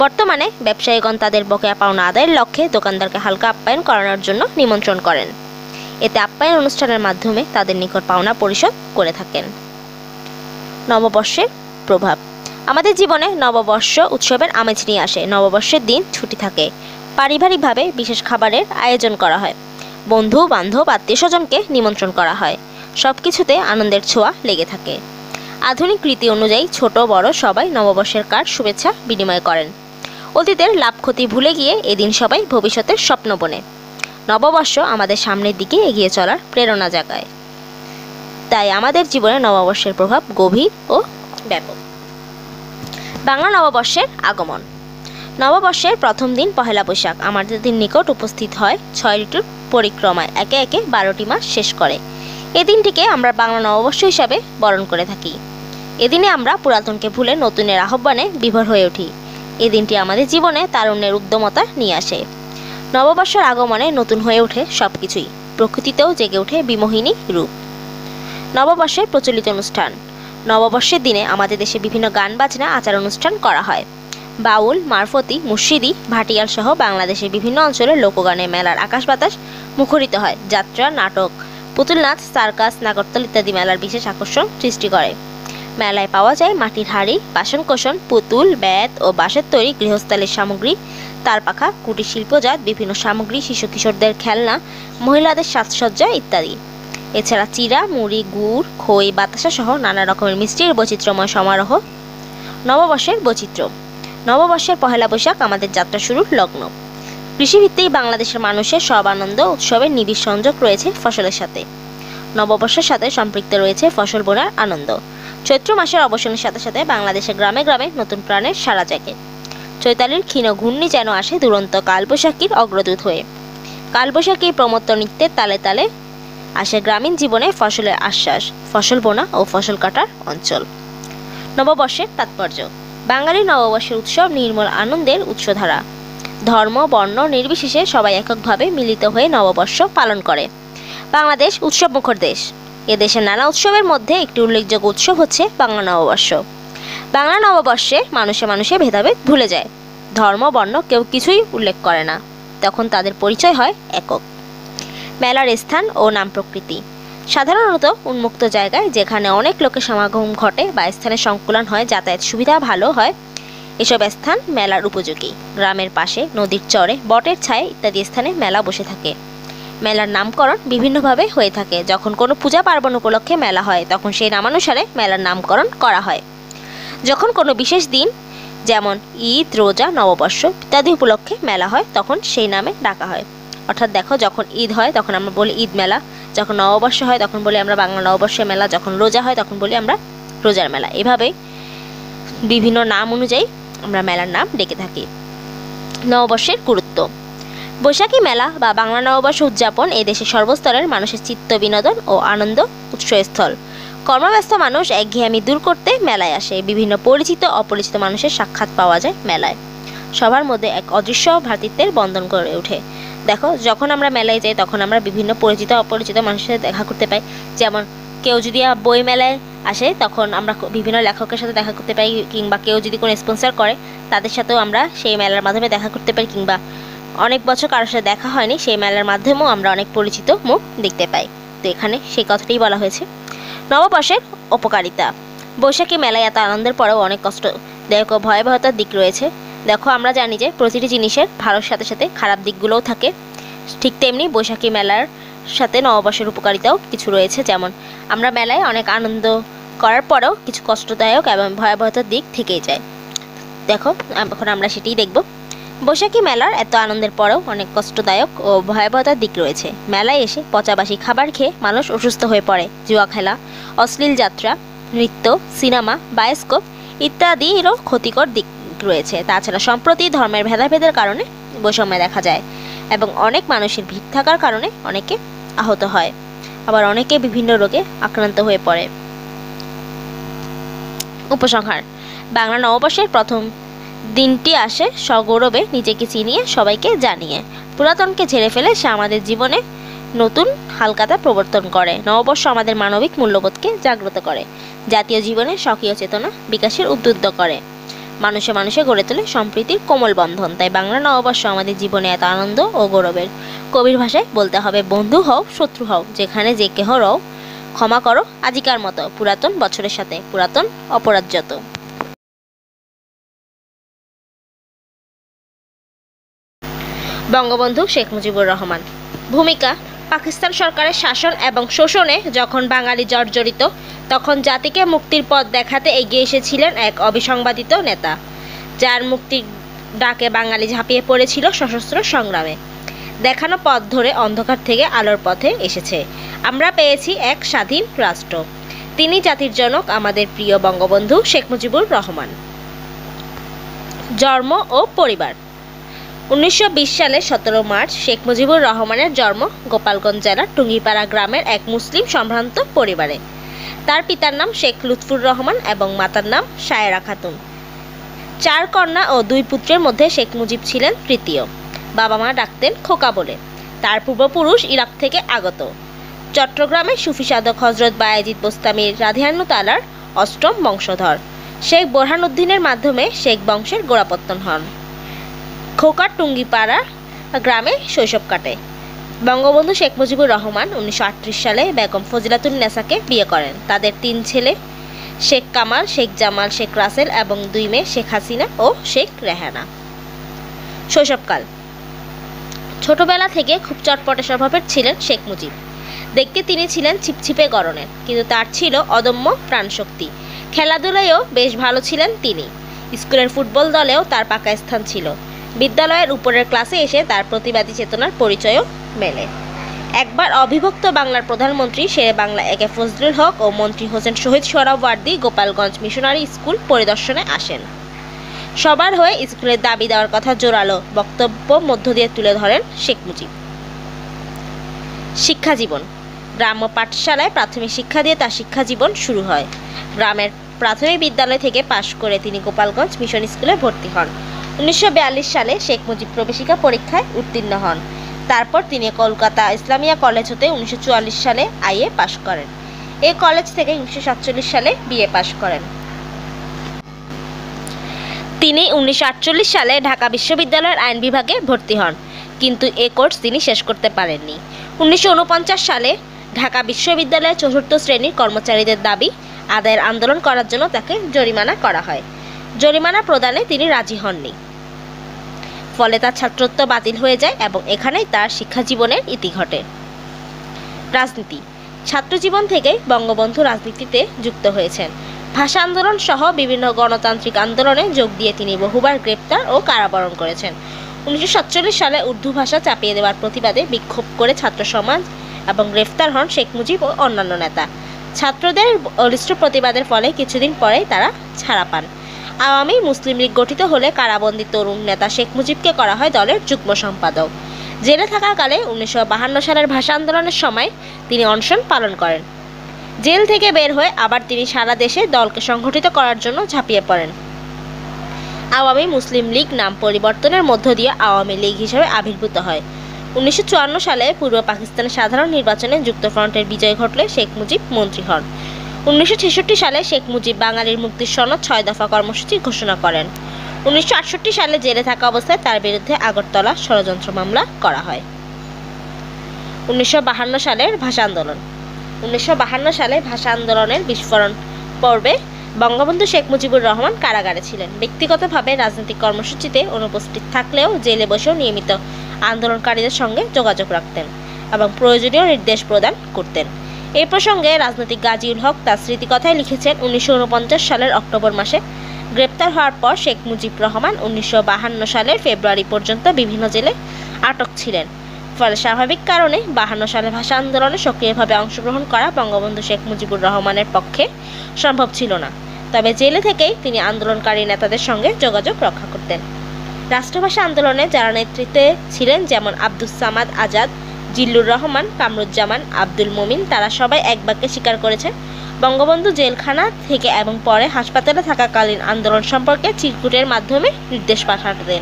বর্তমানে ব্যবসায়ীগণ তাদের বকেয়া পাওনা আদায়ের লক্ষ্যে দোকানদারকে হালকা আপ্যায়ন করানোর জন্য নিমন্ত্রণ করেন। এতে আপ্যায়ন অনুষ্ঠানের মাধ্যমে তাদের নিকট পাওনা পরিশোধ করে থাকেন। নববর্ষের প্রভাব। আমাদের জীবনে নববর্ষ উৎসবের আমেজ নিয়ে আসে। নববর্ষের দিন ছুটি থাকে, পারিবারিকভাবে বিশেষ খাবারের আয়োজন করা হয়, বন্ধু বান্ধব আত্মীয় স্বজনকে নিমন্ত্রণ করা হয়, সব কিছুতে আনন্দের ছোঁয়া লেগে থাকে। আধুনিক রীতি অনুযায়ী ছোট বড় সবাই নববর্ষের কার্ড শুভেচ্ছা বিনিময় করেন। অতীতের লাভ ক্ষতি ভুলে গিয়ে এদিন সবাই ভবিষ্যতের স্বপ্ন বোনে। নববর্ষ আমাদের সামনের দিকে এগিয়ে চলার প্রেরণা জাগায়। তাই আমাদের জীবনে নববর্ষের প্রভাব গভীর ও ব্যাপক। বাংলা নববর্ষের আগমন। নববর্ষের প্রথম দিন পহেলা বৈশাখ আমাদের নিকট উপস্থিত হয় 6 ঋতুর পরিক্রমায় একে একে 12টি মাস শেষ করে। এই দিনটিকে আমরা বাংলা নববর্ষ হিসাবে বরণ করে থাকি। এদিনে আমরা পুরাতনকে ভুলে নতুনের আহ্বানে বিভোর হয়ে উঠি। এই দিনটি আমাদের জীবনে তারুণ্যের উদ্যমতা নিয়ে আসে। নববর্ষের আগমনে নতুন হয়ে ওঠে সব কিছুই, প্রকৃতিতেও জেগে ওঠে বিমোহিনী রূপ। নববর্ষের প্রচলিত অনুষ্ঠান। নববর্ষের দিনে আমাদের দেশে বিভিন্ন গান বাজনা আচার অনুষ্ঠান করা হয়। বাউল, মারফতি, মুর্শিদি, ভাটিয়াল সহ বাংলাদেশের বিভিন্ন অঞ্চলে লোকগানে মেলার আকাশ বাতাস মুখরিত হয়। যাত্রা, নাটক, পুতুল নাচ, সার্কাস, নাগরদোল ইত্যাদি মেলার বিশেষ আকর্ষণ সৃষ্টি করে। মেলায় পাওয়া যায় মাটির হাঁড়ি, বাসনকোসন, পুতুল, বেত ও বাঁশের তৈরি গৃহস্থালির সামগ্রী, তারপাখা, কুটির শিল্পজাত বিভিন্ন সামগ্রী, শিশু কিশোরদের খেলনা, মহিলাদের সাজসজ্জা ইত্যাদি। এছাড়া চিড়া, মুড়ি, গুড়, খই, বাতাসা সহ নানা রকমের মিষ্টির বৈচিত্র্যময় সমারোহ। নববর্ষের বৈচিত্র্য। নববর্ষের পহেলা বৈশাখ আমাদের যাত্রা শুরুর লগ্ন। কৃষিভিত্তিক বাংলাদেশের মানুষের সব আনন্দ উৎসবের নিবিড় সংযোগ রয়েছে ফসলের সাথে। নববর্ষের সাথে সম্পৃক্ত রয়েছে ফসল বোনার আনন্দ। চৈত্র মাসের অবসানের সাথে সাথে বাংলাদেশের গ্রামে গ্রামে নতুন প্রাণের সাড়া জাগে। চৈতালির ক্ষীণ ঘূর্ণি যেন আসে দুরন্ত কালবৈশাখীর অগ্রদূত হয়ে। কালবৈশাখীর প্রমত্ত নৃত্যের তালে তালে আসে গ্রামীণ জীবনে ফসলের আশ্বাস, ফসল বোনা ও ফসল কাটার অঞ্চল। নববর্ষের তাৎপর্য। বাঙালি নববর্ষের উৎসব নির্মল আনন্দের উৎসধারা। ধর্ম বর্ণ নির্বিশেষে সবাই এককভাবে মিলিত হয়ে নববর্ষ পালন করে। বাংলাদেশ উৎসবমুখর দেশ। এ দেশের নানা উৎসবের মধ্যে একটি উল্লেখযোগ্য উৎসব হচ্ছে বাংলা নববর্ষ। বাংলা নববর্ষে মানুষে মানুষে ভেদাভেদ ভুলে যায়। ধর্ম বর্ণ কেউ কিছুই উল্লেখ করে না, তখন তাদের পরিচয় হয় একক। মেলার স্থান ও নাম প্রকৃতি। সাধারণত উন্মুক্ত জায়গায় যেখানে অনেক লোকের সমাগম ঘটে বা স্থানের সংকুলন হয়, যাতায়াত সুবিধা ভালো হয়, এসব স্থান মেলার উপযোগী। গ্রামের পাশে, নদীর চরে, বটের ছায়ে ইত্যাদি স্থানে মেলা বসে থাকে। মেলার নামকরণ বিভিন্নভাবে হয়ে থাকে। যখন কোনো পূজা পার্বণ উপলক্ষে মেলা হয় তখন সেই নামানুসারে মেলার নামকরণ করা হয়। যখন কোনো বিশেষ দিন যেমন ঈদ, রোজা, নববর্ষ ইত্যাদি উপলক্ষে মেলা হয় তখন সেই নামে ডাকা হয়। অর্থাৎ দেখো, যখন ঈদ হয় তখন আমরা বলি ঈদ মেলা, যখন নববর্ষ হয় তখন বলি আমরা বাংলা নববর্ষের মেলা, যখন রোজা হয় তখন বলি আমরা রোজার মেলা। এভাবেই বিভিন্ন নাম অনুযায়ী আমরা মেলার নাম ডেকে থাকি। নববর্ষের গুরুত্ব। বৈশাখী মেলা বা বাংলা নববর্ষ উদযাপন এই দেশের সর্বস্তরের মানুষের চিত্ত বিনোদন ও আনন্দ উৎসস্থল। কর্মব্যস্ত মানুষ একঘেয়েমি দূর করতে মেলায় আসে। বিভিন্ন পরিচিত অপরিচিত মানুষের সাক্ষাৎ পাওয়া যায় মেলায়। সবার মধ্যে এক অদৃশ্য ভ্রাতৃত্বের বন্ধন গড়ে ওঠে। দেখো, যখন আমরা মেলায় যাই তখন আমরা বিভিন্ন পরিচিত অপরিচিত মানুষের সাথে দেখা করতে পাই। যেমন কেউ যদি বই মেলায় আসে তখন আমরা বিভিন্ন লেখকের সাথে দেখা করতে পারি, কিংবা কেউ যদি কোনো স্পন্সর করে তাদের সাথেও আমরা সেই মেলার মাধ্যমে দেখা করতে পারি, কিংবা অনেক বছর কারোর সাথে দেখা হয়নি সেই মেলার মাধ্যমেও আমরা অনেক পরিচিত মুখ দেখতে পাই। তো এখানে সেই কথাটাই বলা হয়েছে। নববর্ষের উপকারিতা। বৈশাখী মেলায় এত আনন্দের পরেও অনেক কষ্টদায়ক ও ভয়াবহতার দিক রয়েছে। দেখো, আমরা জানি যে প্রতিটি জিনিসের ভালোর সাথে সাথে খারাপ দিকগুলোও থাকে। ঠিক তেমনি বৈশাখী মেলার সাথে নববর্ষের উপকারিতাও কিছু রয়েছে। যেমন আমরা মেলায় অনেক আনন্দ করার পরেও কিছু কষ্টদায়ক এবং ভয়াবহতার দিক থেকেই যায়। দেখো এখন আমরা সেটাই দেখব। বৈশাখী মেলার এত আনন্দের পরেও অনেক কষ্টদায়ক ও ভয়াবহতার দিক রয়েছে। মেলায় এসে পচাবাসি খাবার খেয়ে মানুষ অসুস্থ হয়ে পড়ে। জুয়া খেলা, অশ্লীল যাত্রা, নৃত্য, সিনেমা, বায়োস্কোপ ইত্যাদিরও ক্ষতিকর দিক রয়েছে। তাছাড়া সম্প্রতি ধর্মের ভেদাভেদের কারণে বৈষম্য দেখা যায় এবং অনেক মানুষের ভিড় থাকার কারণে অনেকে আহত হয়, আবার অনেকে বিভিন্ন রোগে আক্রান্ত হয়ে পড়ে। উপসংহার: বাংলা নববর্ষের প্রথম দিনটি আসে সগৌরবে নিজেকে চিনিয়ে সবাইকে জানিয়ে। পুরাতনকে ঝেড়ে ফেলে সে আমাদের জীবনে নতুন হালকাতা প্রবর্তন করে। নববর্ষ আমাদের মানবিক মূল্যবোধকে জাগ্রত করে, জাতীয় জীবনে স্বকীয় চেতনা বিকাশের উদ্বুদ্ধ করে, মানুষে মানুষে গড়ে তোলে সম্প্রীতির কোমল বন্ধন। তাই বাংলা নববর্ষ আমাদের জীবনে এত আনন্দ ও গৌরবের। কবির ভাষায় বলতে হবে, বন্ধু হও শত্রু হও, যেখানে যে কেহ রও, ক্ষমা করো আজিকার মতো, পুরাতন বছরের সাথে পুরাতন অপরাধ যত। বঙ্গবন্ধু শেখ মুজিবুর রহমান। ভূমিকা: পাকিস্তান সরকারের শাসন এবং শোষণে যখন বাঙালি জর্জরিত, তখন জাতিকে মুক্তির পথ দেখাতে এগিয়ে এসেছিলেন এক অবিসংবাদিত নেতা, যার মুক্তির ডাকে বাঙালি ঝাঁপিয়ে পড়েছিল সশস্ত্র সংগ্রামে। দেখানো পথ ধরে অন্ধকার থেকে আলোর পথে এসেছে। আমরা পেয়েছি এক স্বাধীন রাষ্ট্র। তিনি জাতির জনক, আমাদের প্রিয় বঙ্গবন্ধু শেখ মুজিবুর রহমান। জন্ম ও পরিবার: 1920 সালের 17 মার্চ শেখ মুজিবুর রহমানের জন্ম গোপালগঞ্জ জেলার টুঙ্গিপাড়া গ্রামের এক মুসলিম সম্ভ্রান্ত পরিবারে। তার পিতার নাম শেখ লুৎফুর রহমান এবং মাতার নাম সায়েরা খাতুন। 4 কন্যা ও 2 পুত্রের মধ্যে শেখ মুজিব ছিলেন তৃতীয়। বাবা মা ডাকতেন খোকা বলে। তার পূর্বপুরুষ ইরাক থেকে আগত। চট্টগ্রামে সুফি সাধক হজরত বায়েজিদ বোস্তামি রাদিয়াল্লাহু তাআলার 8ম বংশধর শেখ বোরহানউদ্দিনের মাধ্যমে শেখ বংশের গোড়াপত্তন হন। খোকার টুঙ্গিপাড়া গ্রামে শৈশব কাটে। বঙ্গবন্ধু শেখ মুজিবুর রহমান 1938 সালে বেগম ফজিলাতুন্নেসাকে বিয়ে করেন। তাদের 3 ছেলে, শেখ কামাল, শেখ জামাল, শেখ রাসেল এবং 2 মেয়ে, শেখ হাসিনা ও শেখ রেহানা। শৈশবকাল: ছোটবেলা থেকে খুব চটপটে স্বভাবের ছিলেন শেখ মুজিব। দেখতে তিনি ছিলেন ছিপছিপে গড়নের, কিন্তু তার ছিল অদম্য প্রাণশক্তি। খেলাধুলায়ও বেশ ভালো ছিলেন তিনি। স্কুলের ফুটবল দলেও তার পাকা স্থান ছিল। বিদ্যালয়ের উপরের ক্লাসে এসে তার প্রতিবাদী চেতনার পরিচয়ও মেলে। একবার অবিভক্ত বাংলার প্রধানমন্ত্রী শেরে বাংলা একে ফজলুল হক ও মন্ত্রী হোসেন শহীদ সোহরাওয়ার্দী গোপালগঞ্জ মিশনারি স্কুল পরিদর্শনে আসেন। সবার হয়ে স্কুলের দাবি দেওয়ার কথা জোরালো বক্তব্য মধ্য দিয়ে তুলে ধরেন শেখ মুজিব। শিক্ষা জীবন: গ্রাম্য পাঠশালায় প্রাথমিক শিক্ষা দিয়ে তার শিক্ষা জীবন শুরু হয়। গ্রামের প্রাথমিক বিদ্যালয় থেকে পাশ করে তিনি গোপালগঞ্জ মিশন স্কুলে ভর্তি হন। 1942 সালে শেখ মুজিব প্রবেশিকা পরীক্ষায় উত্তীর্ণ হন। তারপর তিনি কলকাতা ইসলামিয়া কলেজ হতে 1944 সালে আইএ পাশ করেন। এই কলেজ থেকে 1947 সালে বিএ পাশ করেন। তিনি 1948 সালে ঢাকা বিশ্ববিদ্যালয়ের আইন বিভাগে ভর্তি হন, কিন্তু এ কোর্স তিনি শেষ করতে পারেননি। 1949 সালে ঢাকা বিশ্ববিদ্যালয়ের 4র্থ শ্রেণীর কর্মচারীদের দাবি আদায়ের আন্দোলন করার জন্য তাকে জরিমানা করা হয়। জরিমানা প্রদানে তিনি রাজি হননি, ফলে তার ছাত্রত্ব বাতিল হয়ে যায় এবং এখানেই তার শিক্ষা জীবনের ইতি ঘটে। রাজনীতি: ছাত্রজীবন থেকেই বঙ্গবন্ধু রাজনীতিতে যুক্ত হয়েছেন। ভাষা আন্দোলন সহ বিভিন্ন গণতান্ত্রিক আন্দোলনে যোগ দিয়ে তিনি বহুবার গ্রেপ্তার ও কারাবরণ করেছেন। 1947 সালে উর্দু ভাষা চাপিয়ে দেওয়ার প্রতিবাদে বিক্ষোভ করে ছাত্র সমাজ এবং গ্রেফতার হন শেখ মুজিব ও অন্যান্য নেতা। ছাত্রদের বলিষ্ঠ প্রতিবাদের ফলে কিছুদিন পরেই তারা ছাড়া পান। আওয়ামী মুসলিম লীগ গঠিত হলে কারাবন্দী তরুণ নেতা শেখ মুজিবকে করা হয় দলের যুগ্ম সম্পাদক। জেলে থাকাকালে 1952 সালের ভাষা আন্দোলনের সময় তিনি অনশন পালন করেন। জেল থেকে বের হয়ে আবার তিনি সারা দেশে দলকে সংগঠিত করার জন্য ঝাঁপিয়ে পড়েন। আওয়ামী মুসলিম লীগ নাম পরিবর্তনের মধ্য দিয়ে আওয়ামী লীগ হিসেবে আবির্ভূত হয়। 1954 সালে পূর্ব পাকিস্তানের সাধারণ নির্বাচনে যুক্তফ্রন্টের বিজয় ঘটলে শেখ মুজিব মন্ত্রী হন। 1966 সালে শেখ মুজিব বাঙালির মুক্তির সনদ 6 দফা কর্মসূচি ঘোষণা করেন। 1968 সালে জেলে থাকা অবস্থায় তার বিরুদ্ধে আগরতলা ষড়যন্ত্র মামলা করা হয়। 1952 সালের ভাষা আন্দোলন: 1952 সালে ভাষা আন্দোলনের বিস্ফোরণ পর্বে বঙ্গবন্ধু শেখ মুজিবুর রহমান কারাগারে ছিলেন। ব্যক্তিগতভাবে রাজনৈতিক কর্মসূচিতে অনুপস্থিত থাকলেও জেলে বসেও নিয়মিত আন্দোলনকারীদের সঙ্গে যোগাযোগ রাখতেন এবং প্রয়োজনীয় নির্দেশ প্রদান করতেন। এই প্রসঙ্গে রাজনৈতিক গাজীউল হক তার স্মৃতিকথায় লিখেছেন, 1949 সালের অক্টোবর মাসে গ্রেপ্তার হওয়ার পর শেখ মুজিব রহমান 1952 সালের ফেব্রুয়ারি পর্যন্ত বিভিন্ন জেলে আটক ছিলেন। ফলে স্বাভাবিক কারণে 52 সালে ভাষা আন্দোলনে সক্রিয়ভাবে অংশগ্রহণ করা বঙ্গবন্ধু শেখ মুজিবুর রহমানের পক্ষে সম্ভব ছিল না। তবে জেলে থেকেই তিনি আন্দোলনকারী নেতাদের সঙ্গে যোগাযোগ রক্ষা করতেন। রাষ্ট্রভাষা আন্দোলনে যারা নেতৃত্বে ছিলেন, যেমন আব্দুস সামাদ আজাদ, জিল্লুর রহমান, কামরুজ্জামান, আব্দুল মমিন, তারা সবাই এক বাক্যে স্বীকার করেছেন বঙ্গবন্ধু জেলখানা থেকে এবং পরে হাসপাতালে থাকাকালীন আন্দোলন সম্পর্কে চিরকুটের মাধ্যমে নির্দেশ পাঠাতেন।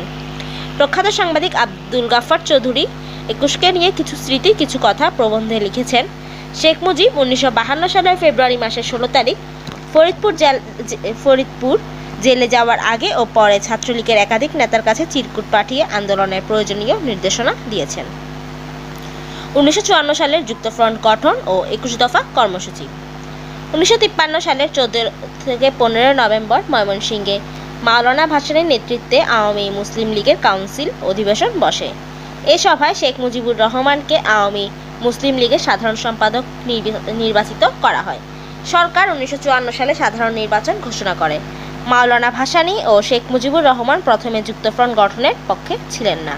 প্রখ্যাত সাংবাদিক আব্দুল গাফফার চৌধুরী 21কে নিয়ে কিছু স্মৃতি কিছু কথা প্রবন্ধে লিখেছেন, শেখ মুজিব 1952 সালের ফেব্রুয়ারি মাসের 16 তারিখ ফরিদপুর জেলে যাওয়ার আগে ও পরে ছাত্রলীগের একাধিক নেতার কাছে চিরকুট পাঠিয়ে আন্দোলনের প্রয়োজনীয় নির্দেশনা দিয়েছেন। 1954 সালের যুক্তফ্রন্ট গঠন ও 21 দফা কর্মসূচি। 1953 সালের 14 থেকে 15 নভেম্বর ময়মনসিংহে মাওলানা ভাসানীর নেতৃত্বে আওয়ামী মুসলিম লীগের কাউন্সিল অধিবেশন বসে। এ সভায় শেখ মুজিবুর রহমানকে আওয়ামী মুসলিম লীগের সাধারণ সম্পাদক নির্বাচিত করা হয়। সরকার 1954 সালে সাধারণ নির্বাচন ঘোষণা করে। মাওলানা ভাসানী ও শেখ মুজিবুর রহমান প্রথমে যুক্তফ্রন্ট গঠনের পক্ষে ছিলেন না।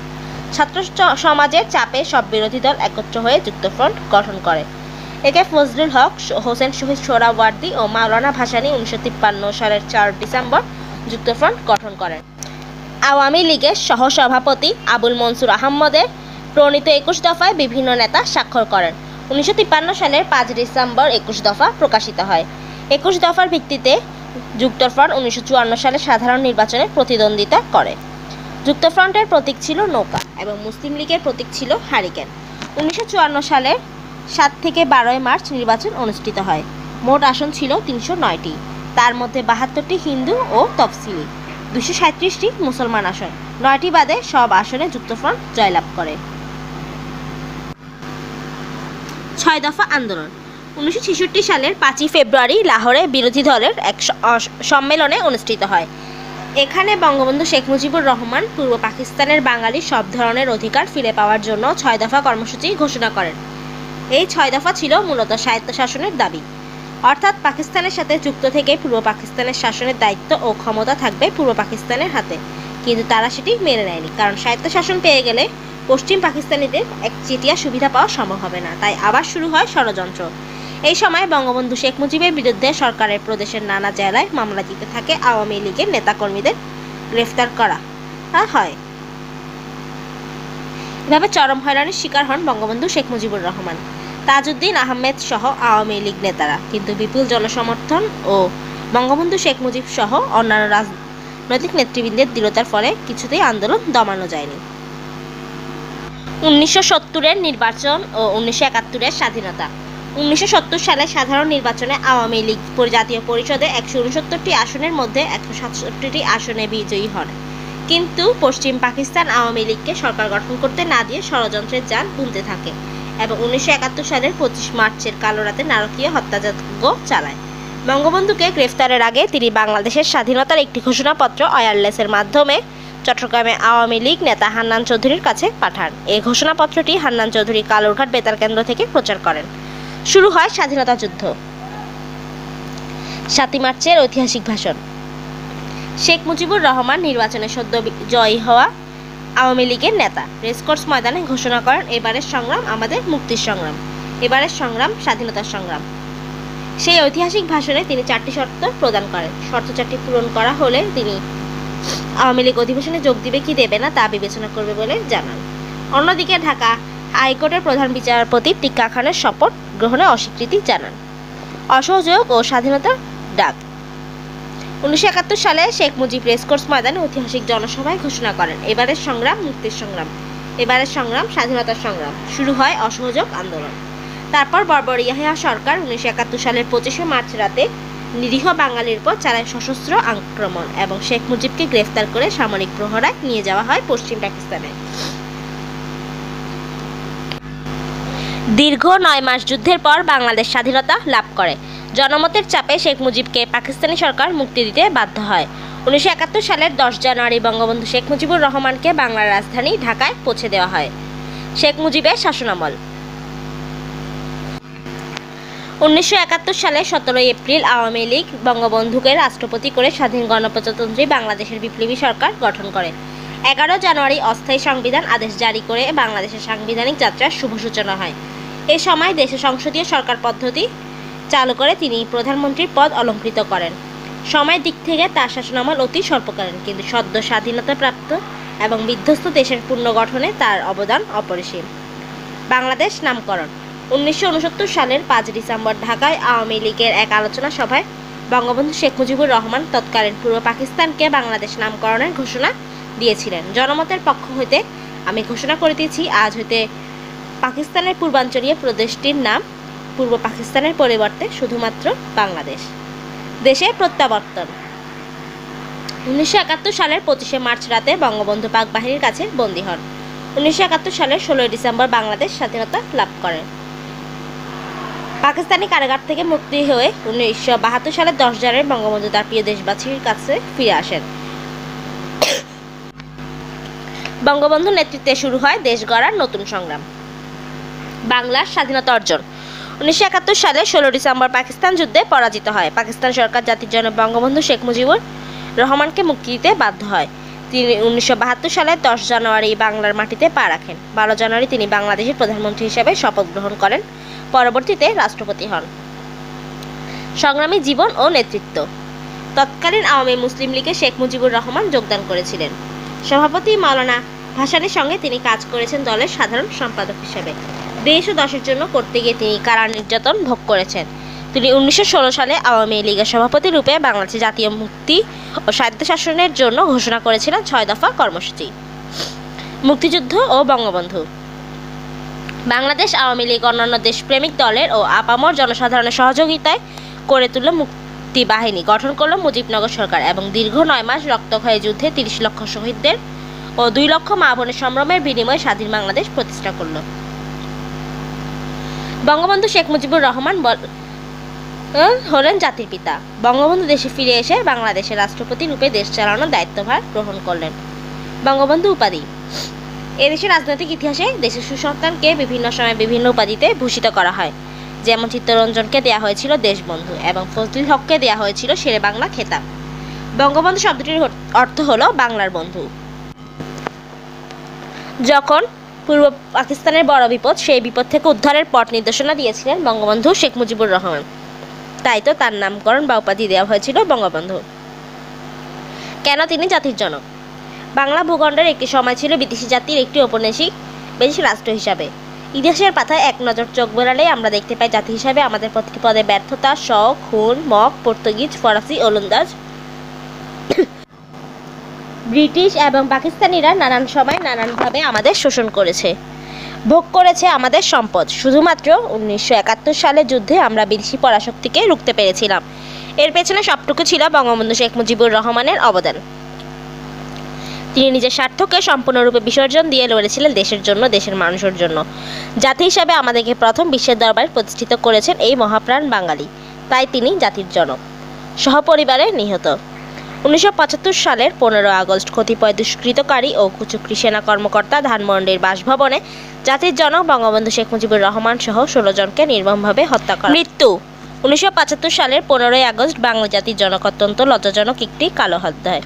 ছাত্র সমাজের চাপে সব বিরোধী দল একত্র হয়ে যুক্তফ্রন্ট গঠন করে। একে ফজলুল হক, হোসেন শহীদ সোহরাওয়ার্দী ও মাওলানা ভাসানী 1953 সালের 4 ডিসেম্বর যুক্তফ্রন্ট গঠন করেন। আওয়ামী লীগের সহসভাপতি আবুল মনসুর আহমদের প্রণীত 21 দফায় বিভিন্ন নেতা স্বাক্ষর করেন। 1953 সালের 5 ডিসেম্বর 21 দফা প্রকাশিত হয়। 21 দফার ভিত্তিতে যুক্তফ্রন্ট 1954 সালে সাধারণ নির্বাচনে প্রতিদ্বন্দ্বিতা করে। যুক্তফ্রন্টের প্রতীক ছিল নৌকা এবং মুসলিম লীগের প্রতীক ছিল হারিকেন। 1954 সালের 7 থেকে 12 মার্চ নির্বাচন অনুষ্ঠিত হয়। মোট আসন ছিল 309টি, তার মধ্যে 72টি হিন্দু ও তফসিলি, 237টি মুসলমান আসন। 9টি বাদে সব আসনে যুক্তফ্রন্ট জয়লাভ করে। 6 দফা আন্দোলন। 1966 সালের 5 ফেব্রুয়ারি লাহোরে বিরোধী দলের এক সম্মেলনে অনুষ্ঠিত হয়। এখানে বঙ্গবন্ধু শেখ মুজিবুর রহমান পূর্ব পাকিস্তানের বাঙালি সব ধরনের অধিকার ফিরে পাওয়ার জন্য 6 দফা কর্মসূচি ঘোষণা করেন। এই 6 দফা ছিল মূলত স্বায়ত্তশাসনের দাবি, অর্থাৎ পাকিস্তানের সাথে যুক্ত থেকে পূর্ব পাকিস্তানের শাসনের দায়িত্ব ও ক্ষমতা থাকবে পূর্ব পাকিস্তানের হাতে। কিন্তু তারা সেটি মেনে নেয়নি, কারণ স্বায়ত্তশাসন পেয়ে গেলে পশ্চিম পাকিস্তানিদের একচেটিয়া সুবিধা পাওয়া সম্ভব হবে না। তাই আবার শুরু হয় ষড়যন্ত্র। এই সময় বঙ্গবন্ধু শেখ মুজিবের বিরুদ্ধে সরকারের প্রদেশের নানা জেলায় মামলা দিতে থাকে। আওয়ামী লীগের নেতাকর্মীদের গ্রেফতার করা হয়। এভাবে চরম হয়রানির শিকার হন বঙ্গবন্ধু শেখ মুজিবুর রহমান, তাজউদ্দিন আহমেদ সহ আওয়ামী লীগ নেতারা। কিন্তু বিপুল জনসমর্থন ও বঙ্গবন্ধু শেখ মুজিব সহ অন্যান্য রাজনৈতিক নেতৃবৃন্দের দৃঢ়তার ফলে কিছুতেই আন্দোলন দমানো যায়নি। 1970-এর নির্বাচন ও 1971-এর স্বাধীনতা। 1970 সালে সাধারণ নির্বাচনে আওয়ামী লীগ জাতীয় পরিষদে 169টি আসনের মধ্যে 167টি আসনে বিজয়ী হন। কিন্তু পশ্চিম পাকিস্তান আওয়ামী লীগকে সরকার গঠন করতে না দিয়ে ষড়যন্ত্রের জাল বুনতে থাকে এবং 1971 সালের 25 মার্চের কালো রাতে নারকীয় হত্যাযজ্ঞ চালায়। বঙ্গবন্ধুকে গ্রেফতারের আগে তিনি বাংলাদেশের স্বাধীনতার একটি ঘোষণাপত্র ওয়্যারলেসের মাধ্যমে চট্টগ্রামে আওয়ামী লীগ নেতা হান্নান চৌধুরীর কাছে পাঠান। এই ঘোষণাপত্রটি হান্নান চৌধুরী কালুরঘাট বেতার কেন্দ্র থেকে প্রচার করেন। শুরু হয় স্বাধীনতা যুদ্ধ। 7 মার্চের ঐতিহাসিক ভাষণ। শেখ মুজিবুর রহমান নির্বাচনে সদ্য জয়ী হওয়া আওয়ামী লীগের নেতা রেসকোর্স ময়দানে ঘোষণা করেন, এবারের সংগ্রাম আমাদের মুক্তির সংগ্রাম, এবারের সংগ্রাম স্বাধীনতার সংগ্রাম। সেই ঐতিহাসিক ভাষণে তিনি 4টি শর্ত প্রদান করেন। শর্ত 4টি পূরণ করা হলে তিনি আওয়ামী লীগ অধিবেশনে যোগ দিবে কি দেবে না তা বিবেচনা করবে বলে জানান। অন্যদিকে ঢাকা হাইকোর্টের প্রধান বিচারপতি টিক্কা খানের শপথ গ্রহণে অস্বীকৃতি জানান। অসহযোগ ও স্বাধীনতার ডাক। 1971 সালে শেখ মুজিব রেসকোর্স ময়দানে ঐতিহাসিক জনসভায় ঘোষণা করেন, এবারের সংগ্রাম মুক্তির সংগ্রাম, এবারের সংগ্রাম স্বাধীনতার সংগ্রাম। শুরু হয় অসহযোগ আন্দোলন। তারপর বর্বর ইয়াহিয়া সরকার 1971 সালের 25 মার্চ রাতে নিরীহ বাঙালির উপর চালায় সশস্ত্র আক্রমণ এবং শেখ মুজিবকে গ্রেফতার করে সামরিক প্রহরায় নিয়ে যাওয়া হয় পশ্চিম পাকিস্তানে। দীর্ঘ 9 মাস যুদ্ধের পর বাংলাদেশ স্বাধীনতা লাভ করে। জনমতের চাপে শেখ মুজিবকে পাকিস্তানি সরকার মুক্তি দিতে বাধ্য হয়। 1971 সালের 10 জানুয়ারি বঙ্গবন্ধু শেখ মুজিবুর রহমানকে বাংলার রাজধানী ঢাকায় পৌঁছে দেওয়া হয়। শেখ মুজিবের শাসনামল। 1971 সালে 17 এপ্রিল আওয়ামী লীগ বঙ্গবন্ধুকে রাষ্ট্রপতি করে স্বাধীন গণপ্রজাতন্ত্রী বাংলাদেশের বিপ্লবী সরকার গঠন করে। 11 জানুয়ারি অস্থায়ী সংবিধান আদেশ জারি করে বাংলাদেশের সাংবিধানিক যাত্রার শুভ সূচনা হয়। এ সময় দেশে সংসদীয় সরকার পদ্ধতি চালু করে তিনি প্রধানমন্ত্রীর পদ অলঙ্কৃত করেন। সময়ের দিক থেকে তার শাসনামল অতি স্বল্পকালীন, কিন্তু সদ্য স্বাধীনতাপ্রাপ্ত এবং বিধ্বস্ত দেশের পুনর্গঠনে তার অবদান অপরিসীম। বাংলাদেশ নামকরণ। 1969 সালের 5 ডিসেম্বর ঢাকায় আওয়ামী লীগের এক আলোচনা সভায় বঙ্গবন্ধু শেখ মুজিবুর রহমান তৎকালীন পূর্ব পাকিস্তানকে বাংলাদেশ নামকরণের ঘোষণা দিয়েছিলেন। জনমতের পক্ষ হইতে আমি ঘোষণা করিতেছি, আজ হইতে পাকিস্তানের পূর্বাঞ্চলীয় প্রদেশটির নাম পূর্ব পাকিস্তানের পরিবর্তে শুধুমাত্র বাংলাদেশ। দেশে প্রত্যাবর্তন। 1971 সালের 25শে মার্চ রাতে বঙ্গবন্ধু পাক বাহিনীর কাছে বন্দী হন। 1971 সালের 16 ডিসেম্বর বাংলাদেশ স্বাধীনতা লাভ করে। পাকিস্তানি কারাগার থেকে মুক্তি হয়ে 1972 সালের 10 জানুয়ারি বঙ্গবন্ধু তার প্রিয় দেশবাসীর কাছে ফিরে আসেন। বঙ্গবন্ধুর নেতৃত্বে শুরু হয় দেশ গড়ার নতুন সংগ্রাম। বাংলার স্বাধীনতা অর্জন। 1971 সালে 16 ডিসেম্বর পাকিস্তান যুদ্ধে পরাজিত হয়। পাকিস্তান সরকার জাতির জনক বঙ্গবন্ধু শেখ মুজিবুর রহমানকে মুক্তি দিতে বাধ্য হয়। তিনি 1972 সালের 10 জানুয়ারি বাংলার মাটিতে পা রাখেন। 12 জানুয়ারি তিনি বাংলাদেশের প্রধানমন্ত্রী হিসেবে শপথ গ্রহণ করেন। পরবর্তীতে রাষ্ট্রপতি হন। সংগ্রামী জীবন ও নেতৃত্ব। তৎকালীন আওয়ামী মুসলিম লীগে শেখ মুজিবুর রহমান যোগদান করেছিলেন। সভাপতি মাওলানা ভাসানীর সঙ্গে তিনি কাজ করেছেন দলের সাধারণ সম্পাদক হিসেবে। দেশ ও দশের জন্য করতে গিয়ে তিনি কারা নির্যাতন ভোগ করেছেন। তিনি 1916 সালে আওয়ামী লীগের সভাপতি রূপে বাংলাদেশে জাতীয় মুক্তি ও স্বায়ত্তশাসনের জন্য ঘোষণা করেছিলেন 6 দফা কর্মসূচি। মুক্তিযুদ্ধ ও বঙ্গবন্ধু। বাংলাদেশ আওয়ামী লীগ অন্যান্য দেশপ্রেমিক দলের ও আপামর জনসাধারণের সহযোগিতায় করে তুলল মুক্তি বাহিনী, গঠন করল মুজিবনগর সরকার এবং দীর্ঘ 9 মাস রক্তক্ষয়ী যুদ্ধে 30 লক্ষ শহীদদের ও 2 লক্ষ মা বোনের সম্ভ্রমের বিনিময়ে স্বাধীন বাংলাদেশ প্রতিষ্ঠা করল। বঙ্গবন্ধু শেখ মুজিবুর রহমান হলেন জাতির পিতা। বঙ্গবন্ধু দেশে ফিরে এসে বাংলাদেশের রাষ্ট্রপতি রূপে দেশ চালানোর দায়িত্বভার গ্রহণ করলেন। বঙ্গবন্ধু উপাধি। এদেশের রাজনৈতিক ইতিহাসে দেশের সুসন্তানকে বিভিন্ন সময় বিভিন্ন উপাধিতে ভূষিত করা হয়। যেমন চিত্তরঞ্জনকে দেয়া হয়েছিল দেশবন্ধু এবং ফজলুল হককে দেয়া হয়েছিল শেরে বাংলা খেতাব। বঙ্গবন্ধু শব্দটির অর্থ হলো বাংলার বন্ধু। যখন পূর্ব পাকিস্তানের বড় বিপদ, সেই বিপদ থেকে উদ্ধারের পথ নির্দেশনা দিয়েছিলেন বঙ্গবন্ধু শেখ মুজিবুর রহমান। তাই তো তার নামকরণ বা উপাধি দেওয়া হয়েছিল বঙ্গবন্ধু। কেন তিনি জাতির জনক? বাংলা ভূখণ্ডের একটি সময় ছিল বিদেশি জাতির একটি ঔপনিবেশিক রাষ্ট্র হিসাবে। ইতিহাসের পাতায় এক নজর চোখ বোলালেই আমরা দেখতে পাই জাতি হিসাবে আমাদের প্রতিটি পদে ব্যর্থতা, শক, হুন, মগ, পর্তুগিজ, ফরাসি, ওলন্দাজ, ব্রিটিশ এবং পাকিস্তানিরা নানান সময় নানানভাবে আমাদের শোষণ করেছে, ভোগ করেছে আমাদের সম্পদ। শুধুমাত্র 1971 সালের যুদ্ধে আমরা বিদেশি পরাশক্তিকে রুখতে পেরেছিলাম। এর পেছনে সবটুকু ছিল বঙ্গবন্ধু শেখ মুজিবুর রহমানের অবদান। তিনি নিজের স্বার্থকে সম্পূর্ণরূপে বিসর্জন দিয়ে লড়েছিলেন দেশের জন্য, দেশের মানুষের জন্য। জাতি হিসাবে আমাদেরকে প্রথম বিশ্বের দরবারে প্রতিষ্ঠিত করেছেন এই মহাপ্রাণ বাঙালি। তাই তিনি জাতির জনক। সহপরিবারে নিহত। 1975 সালের 15 আগস্ট কতিপয় দুষ্কৃতকারী ও কুচক্রী সেনা কর্মকর্তা ধানমন্ডির বাসভবনে জাতির জনক বঙ্গবন্ধু শেখ মুজিবুর রহমান সহ 16 জনকে নির্মমভাবে হত্যা করে। মৃত্যু। 1975 সালের 15 আগস্ট বাংলা জাতির জনক অত্যন্ত লজ্জাজনক একটি কালো অধ্যায়।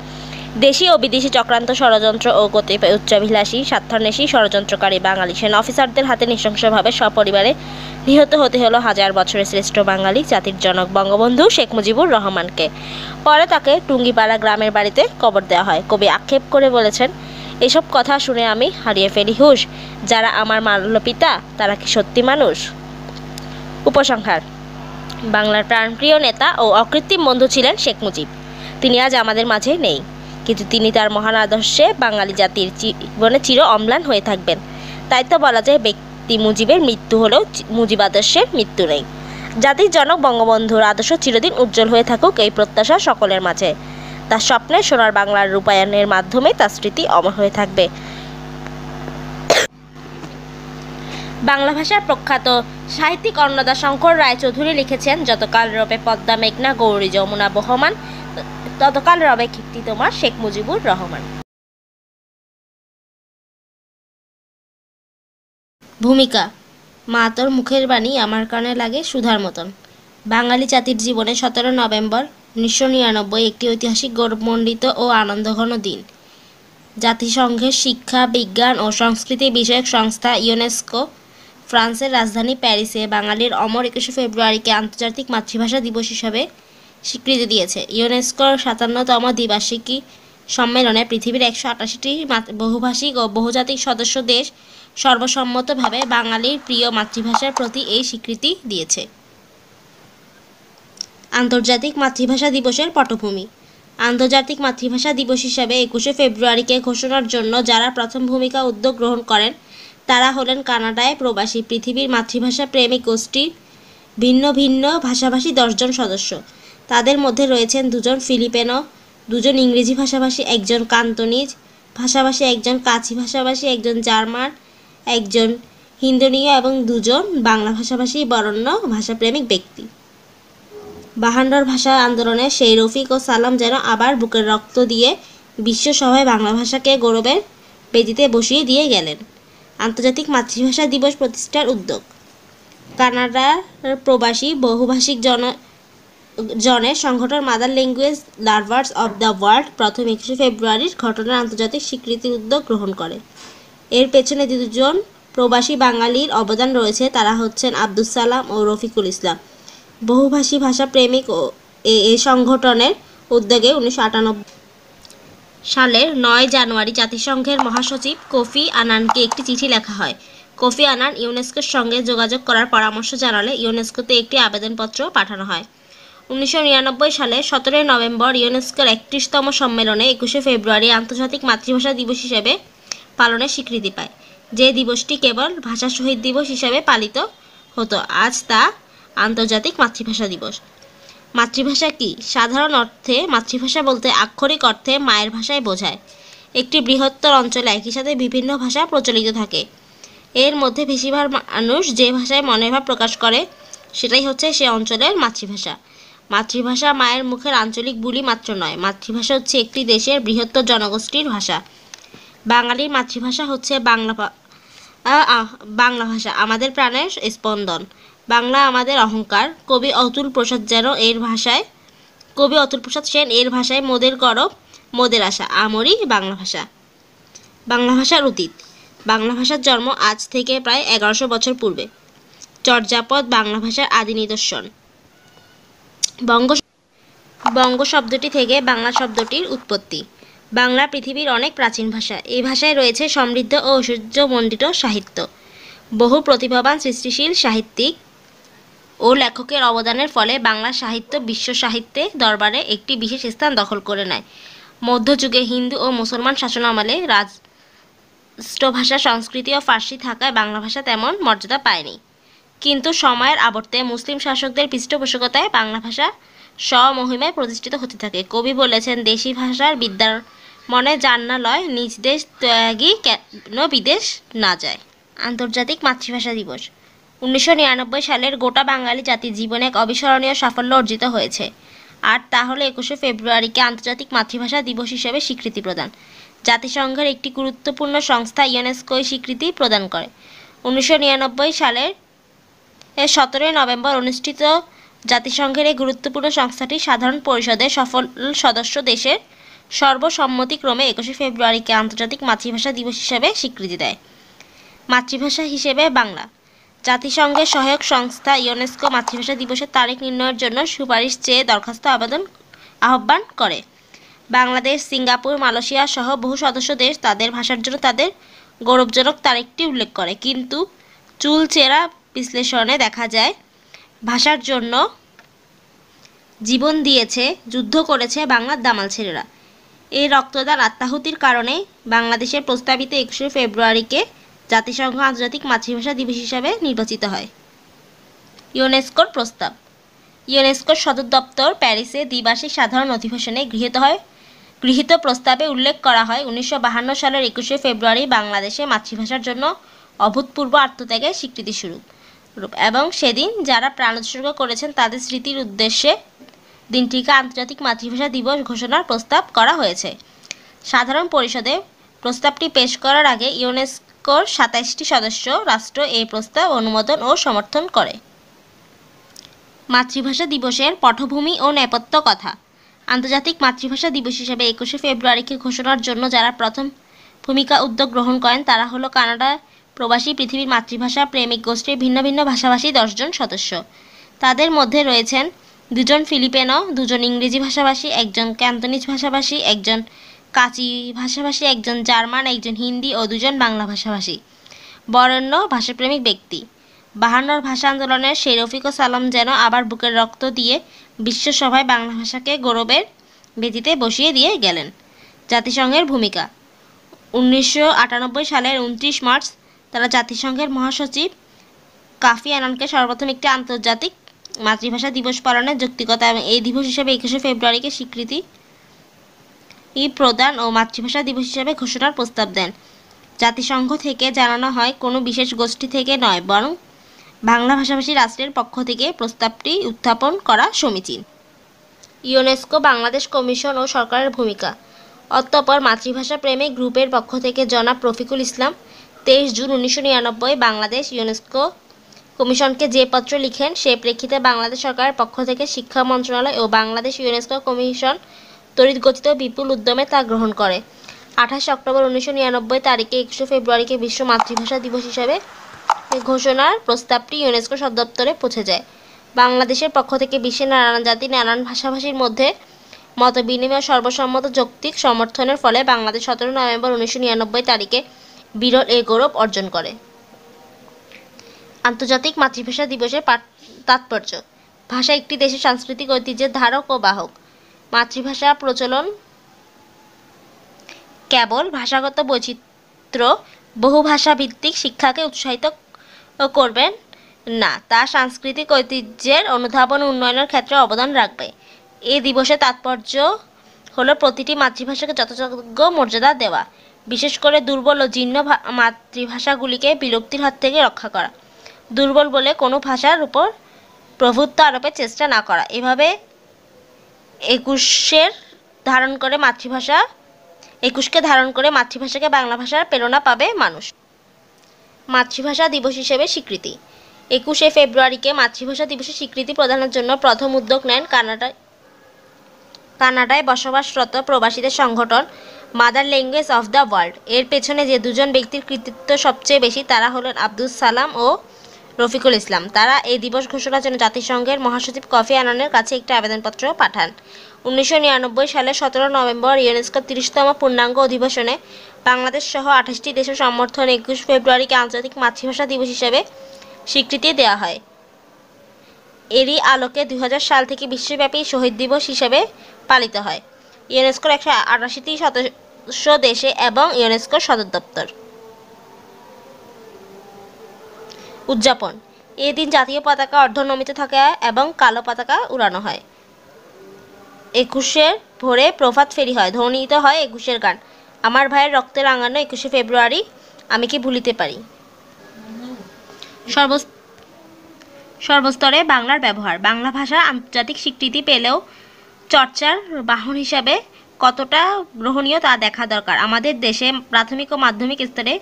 দেশি ও বিদেশি চক্রান্ত, ষড়যন্ত্র ও কতিপয় উচ্চাভিলাষী স্বার্থান্বেষী ষড়যন্ত্রকারী বাঙালি সেনা অফিসারদের হাতে নৃশংসভাবে সপরিবারে নিহত হতে হলো হাজার বছরের শ্রেষ্ঠ বাঙালি জাতির জনক বঙ্গবন্ধু শেখ মুজিবুর রহমানকে। পরে তাকে টুঙ্গিপাড়া গ্রামের বাড়িতে কবর দেওয়া হয়। কবি আক্ষেপ করে বলেছেন, এসব কথা শুনে আমি হারিয়ে ফেলি হুঁশ, যারা আমার মারল পিতা তারা কি সত্যি মানুষ? উপসংহার। বাংলার প্রাণপ্রিয় নেতা ও অকৃত্রিম বন্ধু ছিলেন শেখ মুজিব। তিনি আজ আমাদের মাঝে নেই, কিন্তু তিনি তার মহান আদর্শে বাঙালি জাতির জীবনে চির অম্লান হয়ে থাকবেন। তাই তো বলা যায়, ব্যক্তি মুজিবের মৃত্যু হলেও মুজিব আদর্শের মৃত্যু নেই। জাতির জনক বঙ্গবন্ধুর আদর্শ চিরদিন উজ্জ্বল হয়ে থাকুক, এই প্রত্যাশা সকলের মাঝে। তার স্বপ্নের সোনার বাংলার রূপায়ণের মাধ্যমে তার স্মৃতি অমর হয়ে থাকবে। বাংলা ভাষার প্রখ্যাত সাহিত্যিক অন্নদা শঙ্কর রায়চৌধুরী লিখেছেন, যতকাল রবে পদ্মা মেঘনা গৌরী যমুনা বহমান, ততকাল রবে কীর্তি তোমার শেখ মুজিবুর রহমান। ভূমিকা। মা তোর মুখের বাণী আমার কানে লাগে সুধার মতন। বাঙালি জাতির জীবনে 17 নভেম্বর 1999 একটি ঐতিহাসিক গৌরবমণ্ডিত ও আনন্দঘন দিন। জাতিসংঘের শিক্ষা, বিজ্ঞান ও সংস্কৃতি বিষয়ক সংস্থা ইউনেস্কো ফ্রান্সের রাজধানী প্যারিসে বাঙালির অমর 21শে ফেব্রুয়ারিকে আন্তর্জাতিক মাতৃভাষা দিবস হিসাবে স্বীকৃতি দিয়েছে। ইউনেস্কোর 57তম দ্বিবার্ষিকী সম্মেলনে পৃথিবীর 188টি বহুভাষিক ও বহুজাতিক সদস্য দেশ সর্বসম্মতভাবে বাঙালির প্রিয় মাতৃভাষার প্রতি এই স্বীকৃতি দিয়েছে। আন্তর্জাতিক মাতৃভাষা দিবসের পটভূমি। আন্তর্জাতিক মাতৃভাষা দিবস হিসাবে 21শে ফেব্রুয়ারিকে ঘোষণার জন্য যারা প্রথম ভূমিকা উদ্যোগ গ্রহণ করেন তারা হলেন কানাডায় প্রবাসী পৃথিবীর মাতৃভাষা প্রেমিক গোষ্ঠীর ভিন্ন ভিন্ন ভাষাভাষী 10 জন সদস্য। তাদের মধ্যে রয়েছেন 2 জন ফিলিপিনো, 2 জন ইংরেজি ভাষাভাষী, 1 জন কান্তনিজ ভাষাভাষী, 1 জন কাচি ভাষাভাষী, 1 জন জার্মান, 1 জন হিন্দুনীয় এবং 2 জন বাংলা ভাষাভাষী বরেণ্য ভাষাপ্রেমিক ব্যক্তি। 52 ভাষা আন্দোলনে সেই রফিক ও সালাম যেন আবার বুকের রক্ত দিয়ে বিশ্বসভায় বাংলা ভাষাকে গৌরবের বেদিতে বসিয়ে দিয়ে গেলেন। আন্তর্জাতিক মাতৃভাষা দিবস প্রতিষ্ঠার উদ্যোগ। কানাডার প্রবাসী বহুভাষিক জনের সংগঠন mother language lovers of the world প্রথম 21শে ফেব্রুয়ারির ঘটনার আন্তর্জাতিক স্বীকৃতির উদ্যোগ গ্রহণ করে। এর পেছনে 2 জন প্রবাসী বাঙালির অবদান রয়েছে, তারা হচ্ছেন আব্দুস সালাম ও রফিকুল ইসলাম। বহুভাষী ভাষা প্রেমিক ও এই সংগঠনের উদ্যোগে 1998 সালের 9 জানুয়ারি জাতিসংঘের মহাসচিব কোফি আনানকে একটি চিঠি লেখা হয়। কোফি আনান ইউনেস্কোর সঙ্গে যোগাযোগ করার পরামর্শ জানালে ইউনেস্কোতে একটি আবেদনপত্র পাঠানো হয়। 1999 সালে 17 নভেম্বর ইউনেস্কোর 31তম সম্মেলনে 21শে ফেব্রুয়ারি আন্তর্জাতিক মাতৃভাষা দিবস হিসেবে পালনের স্বীকৃতি পায়। যে দিবসটি কেবল ভাষা শহীদ দিবস হিসেবে পালিত হতো, আজ তা আন্তর্জাতিক মাতৃভাষা দিবস। মাতৃভাষা কি? সাধারণ অর্থে মাতৃভাষা বলতে আক্ষরিক অর্থে মায়ের ভাষায় বোঝায়। একটি বৃহত্তর অঞ্চলে একই সাথে বিভিন্ন ভাষা প্রচলিত থাকে। এর মধ্যে বেশিরভাগ মানুষ যে ভাষায় মনের ভাব প্রকাশ করে সেটাই হচ্ছে সে অঞ্চলের মাতৃভাষা। মাতৃভাষা মায়ের মুখের আঞ্চলিক বুলি মাত্র নয়, মাতৃভাষা হচ্ছে একটি দেশের বৃহত্তর জনগোষ্ঠীর ভাষা। বাঙালির মাতৃভাষা হচ্ছে বাংলা ভাষা, আমাদের প্রাণের স্পন্দন। বাংলা আমাদের অহংকার। কবি অতুল প্রসাদ সেন এর ভাষায় মোদের গরব, মোদের আশা, আমরই বাংলা ভাষা। বাংলা ভাষার অতীত। বাংলা ভাষার জন্ম আজ থেকে প্রায় 1100 বছর পূর্বে। চর্যাপদ বাংলা ভাষার আদি নিদর্শন। বঙ্গ শব্দটি থেকে বাংলা শব্দটির উৎপত্তি। বাংলা পৃথিবীর অনেক প্রাচীন ভাষা। এই ভাষায় রয়েছে সমৃদ্ধ ও ঐশ্বর্যমণ্ডিত সাহিত্য। বহু প্রতিভাবান সৃষ্টিশীল সাহিত্যিক ও লেখকের অবদানের ফলে বাংলা সাহিত্য বিশ্ব সাহিত্যে দরবারে একটি বিশেষ স্থান দখল করে নেয়। মধ্যযুগে হিন্দু ও মুসলমান শাসনামলে রাষ্ট্রভাষা সংস্কৃতি ও ফার্সি থাকায় বাংলা ভাষা তেমন মর্যাদা পায়নি। কিন্তু সময়ের আবর্তে মুসলিম শাসকদের পৃষ্ঠপোষকতায় বাংলা ভাষা স্বমহিমায় প্রতিষ্ঠিত হতে থাকে। কবি বলেছেন, দেশি ভাষার বিদ্যার মনে যান না লয়, নিজ দেশ ত্যাগী কেন বিদেশ না যায়। আন্তর্জাতিক মাতৃভাষা দিবস। 1999 সালের গোটা বাঙালি জাতির জীবনে এক অবিস্মরণীয় সাফল্য অর্জিত হয়েছে, আর তা হলো 21শে ফেব্রুয়ারিকে আন্তর্জাতিক মাতৃভাষা দিবস হিসেবে স্বীকৃতি প্রদান। জাতিসংঘের একটি গুরুত্বপূর্ণ সংস্থা ইউনেস্কো স্বীকৃতি প্রদান করে। 1999 সালের 17 নভেম্বর অনুষ্ঠিত জাতিসংঘের এই গুরুত্বপূর্ণ সংস্থাটি সাধারণ পরিষদের সফল সদস্য দেশের সর্বসম্মতিক্রমে 21শে ফেব্রুয়ারিকে আন্তর্জাতিক মাতৃভাষা দিবস হিসেবে স্বীকৃতি দেয়। মাতৃভাষা হিসেবে বাংলা। জাতিসংঘের সহায়ক সংস্থা ইউনেস্কো মাতৃভাষা দিবসের তারিখ নির্ণয়ের জন্য সুপারিশ চেয়ে দরখাস্ত আহ্বান করে। বাংলাদেশ, সিঙ্গাপুর, মালয়েশিয়া সহ বহু সদস্য দেশ তাদের ভাষার জন্য তাদের গৌরবজনক তারিখটি উল্লেখ করে, কিন্তু চুলচেরা বিশ্লেষণে দেখা যায় ভাষার জন্য জীবন দিয়েছে, যুদ্ধ করেছে বাংলার দামাল ছেলেরা। এই রক্তদান আত্মাহুতির কারণে বাংলাদেশের প্রস্তাবিত 21শে ফেব্রুয়ারিকে জাতিসংঘ আন্তর্জাতিক মাতৃভাষা দিবস হিসাবে নির্বাচিত হয়। ইউনেস্কোর প্রস্তাব। ইউনেস্কোর সদর দপ্তর প্যারিসে দ্বিবার্ষিক সাধারণ অধিবেশনে গৃহীত প্রস্তাবে উল্লেখ করা হয় 1952 সালের 21শে ফেব্রুয়ারি বাংলাদেশে মাতৃভাষার জন্য অভূতপূর্ব আত্মত্যাগের স্বীকৃতি স্বরূপ, এবং সেদিন যারা প্রাণ উৎসর্গ করেছেন তাদের স্মৃতির উদ্দেশ্যে দিনটিকে আন্তর্জাতিক মাতৃভাষা দিবস ঘোষণার প্রস্তাব করা হয়েছে। সাধারণ পরিষদে প্রস্তাবটি পেশ করার আগে ইউনেস্কোর 27টি সদস্য রাষ্ট্র এই প্রস্তাব অনুমোদন ও সমর্থন করে। মাতৃভাষা দিবসের পটভূমি ও নেপথ্য কথা। আন্তর্জাতিক মাতৃভাষা দিবস হিসেবে 21শে ফেব্রুয়ারিকে ঘোষণার জন্য যারা প্রথম উদ্যোগ গ্রহণ করেন তারা হলো কানাডা প্রবাসী পৃথিবীর মাতৃভাষা প্রেমিক গোষ্ঠীর ভিন্ন ভিন্ন ভাষাভাষী 10 জন সদস্য। তাদের মধ্যে রয়েছেন 2 জন ফিলিপিনো, 2 জন ইংরেজি ভাষাভাষী, 1 জন ক্যান্টোনিজ ভাষাভাষী, 1 জন কাচি ভাষাভাষী, 1 জন জার্মান, 1 জন হিন্দি ও 2 জন বাংলা ভাষাভাষী। বরেণ্য ভাষাপ্রেমিক ব্যক্তি। 52 ভাষা আন্দোলনের সেই রফিক সালাম যেন আবার বুকের রক্ত দিয়ে বিশ্বসভায় বাংলা ভাষাকে গৌরবের বেদিতে বসিয়ে দিয়ে গেলেন। জাতিসংঘের ভূমিকা। 1998 সালের 29 মার্চ তারা জাতিসংঘের মহাসচিব কাফি আনানকে সর্বপ্রথম একটি আন্তর্জাতিক মাতৃভাষা দিবস পালনের যৌক্তিকতা এবং এই দিবস হিসেবে 21শে ফেব্রুয়ারিকে স্বীকৃতি প্রদান ও মাতৃভাষা দিবস হিসেবে ঘোষণার প্রস্তাব দেন। জাতিসংঘ থেকে জানানো হয় কোনো বিশেষ গোষ্ঠী থেকে নয়, বরং বাংলা ভাষাভাষী রাষ্ট্রের পক্ষ থেকে প্রস্তাবটি উত্থাপন করা সমীচীন। ইউনেস্কো বাংলাদেশ কমিশন ও সরকারের ভূমিকা। অতঃপর মাতৃভাষা প্রেমিক গ্রুপের পক্ষ থেকে জনাব রফিকুল ইসলাম 23 জুন 1999 বাংলাদেশ ইউনেস্কো কমিশনকে যে পত্র লিখেন সে প্রেক্ষিতে বাংলাদেশ সরকারের পক্ষ থেকে শিক্ষা মন্ত্রণালয় ও বাংলাদেশ ইউনেস্কো কমিশন তড়িৎগতিত বিপুল উদ্যমে তা গ্রহণ করে। 28 অক্টোবর 1999 তারিখে 21শে ফেব্রুয়ারিকে বিশ্ব মাতৃভাষা দিবস হিসাবে ঘোষণার প্রস্তাবটি ইউনেস্কো সদর দপ্তরে পৌঁছে যায়। বাংলাদেশের পক্ষ থেকে বিশ্বের নানান জাতি নানান ভাষাভাষীর মধ্যে মত বিনিময় সর্বসম্মত যৌক্তিক সমর্থনের ফলে বাংলাদেশ 17 নভেম্বর 1999 তারিখে বিরল এই গৌরব অর্জন করে। আন্তর্জাতিক মাতৃভাষা দিবসের তাৎপর্য। ভাষা একটি দেশের সাংস্কৃতিক ঐতিহ্যের ধারক ও বাহক। মাতৃভাষা প্রচলন কেবল ভাষাগত বৈচিত্র্য বহুভাষা ভিত্তিক শিক্ষাকে উৎসাহিত করবেন না, তা সাংস্কৃতিক ঐতিহ্যের অনুধাবন উন্নয়নের ক্ষেত্রে অবদান রাখবে। এই দিবসের তাৎপর্য হলো প্রতিটি মাতৃভাষাকে যথাযোগ্য মর্যাদা দেওয়া, বিশেষ করে দুর্বল ও জীর্ণ মাতৃভাষাগুলিকে বিলুপ্তির হাত থেকে রক্ষা করা, দুর্বল বলে কোনো ভাষার উপর প্রভুত্ব আরোপের চেষ্টা না করা। এভাবে 21কে ধারণ করে মাতৃভাষাকে বাংলা ভাষার প্রেরণা পাবে মানুষ। মাতৃভাষা দিবস হিসেবে স্বীকৃতি। 21শে ফেব্রুয়ারিকে মাতৃভাষা দিবসের স্বীকৃতি প্রদানের জন্য প্রথম উদ্যোগ নেন কানাডায় বসবাসরত প্রবাসীদের সংগঠন mother language of the world. এর পেছনে যে 2 জন ব্যক্তির কৃতিত্ব সবচেয়ে বেশি তারা হলেন আব্দুল সালাম ও রফিকুল ইসলাম। তারা এই দিবস ঘোষণার জন্য জাতিসংঘের মহাসচিব কফি আনানের কাছে একটি আবেদনপত্র পাঠান। 1999 সালের 17 নভেম্বর ইউনেস্কোর 30তম পূর্ণাঙ্গ অধিবেশনে বাংলাদেশ সহ 28টি দেশের সমর্থনে 21 ফেব্রুয়ারিকে আন্তর্জাতিক মাতৃভাষা দিবস হিসেবে স্বীকৃতি দেওয়া হয়। এরই আলোকে 2000 সাল থেকে বিশ্বব্যাপী শহীদ দিবস হিসেবে পালিত হয়। ইউনেস্কোর 188টি সদস্য দেশে এবং ইউনেস্কোর সদর দপ্তর। উদযাপন। এই দিন জাতীয় পতাকা অর্ধনমিত থাকে এবং কালো পতাকা উড়ানো হয়। 21শে ভোরে প্রভাত ফেরি হয়, ধ্বনিত হয় 21এর গান। আমার ভাইয়ের রক্তে রাঙানো 21শে ফেব্রুয়ারি আমি কি ভুলিতে পারি। সর্বস্তরে বাংলার ব্যবহার। বাংলা ভাষা আন্তর্জাতিক স্বীকৃতি পেলেও চর্চার বাহন হিসাবে কতটা গ্রহণীয় তা দেখা দরকার। আমাদের দেশে প্রাথমিক ও মাধ্যমিক স্তরে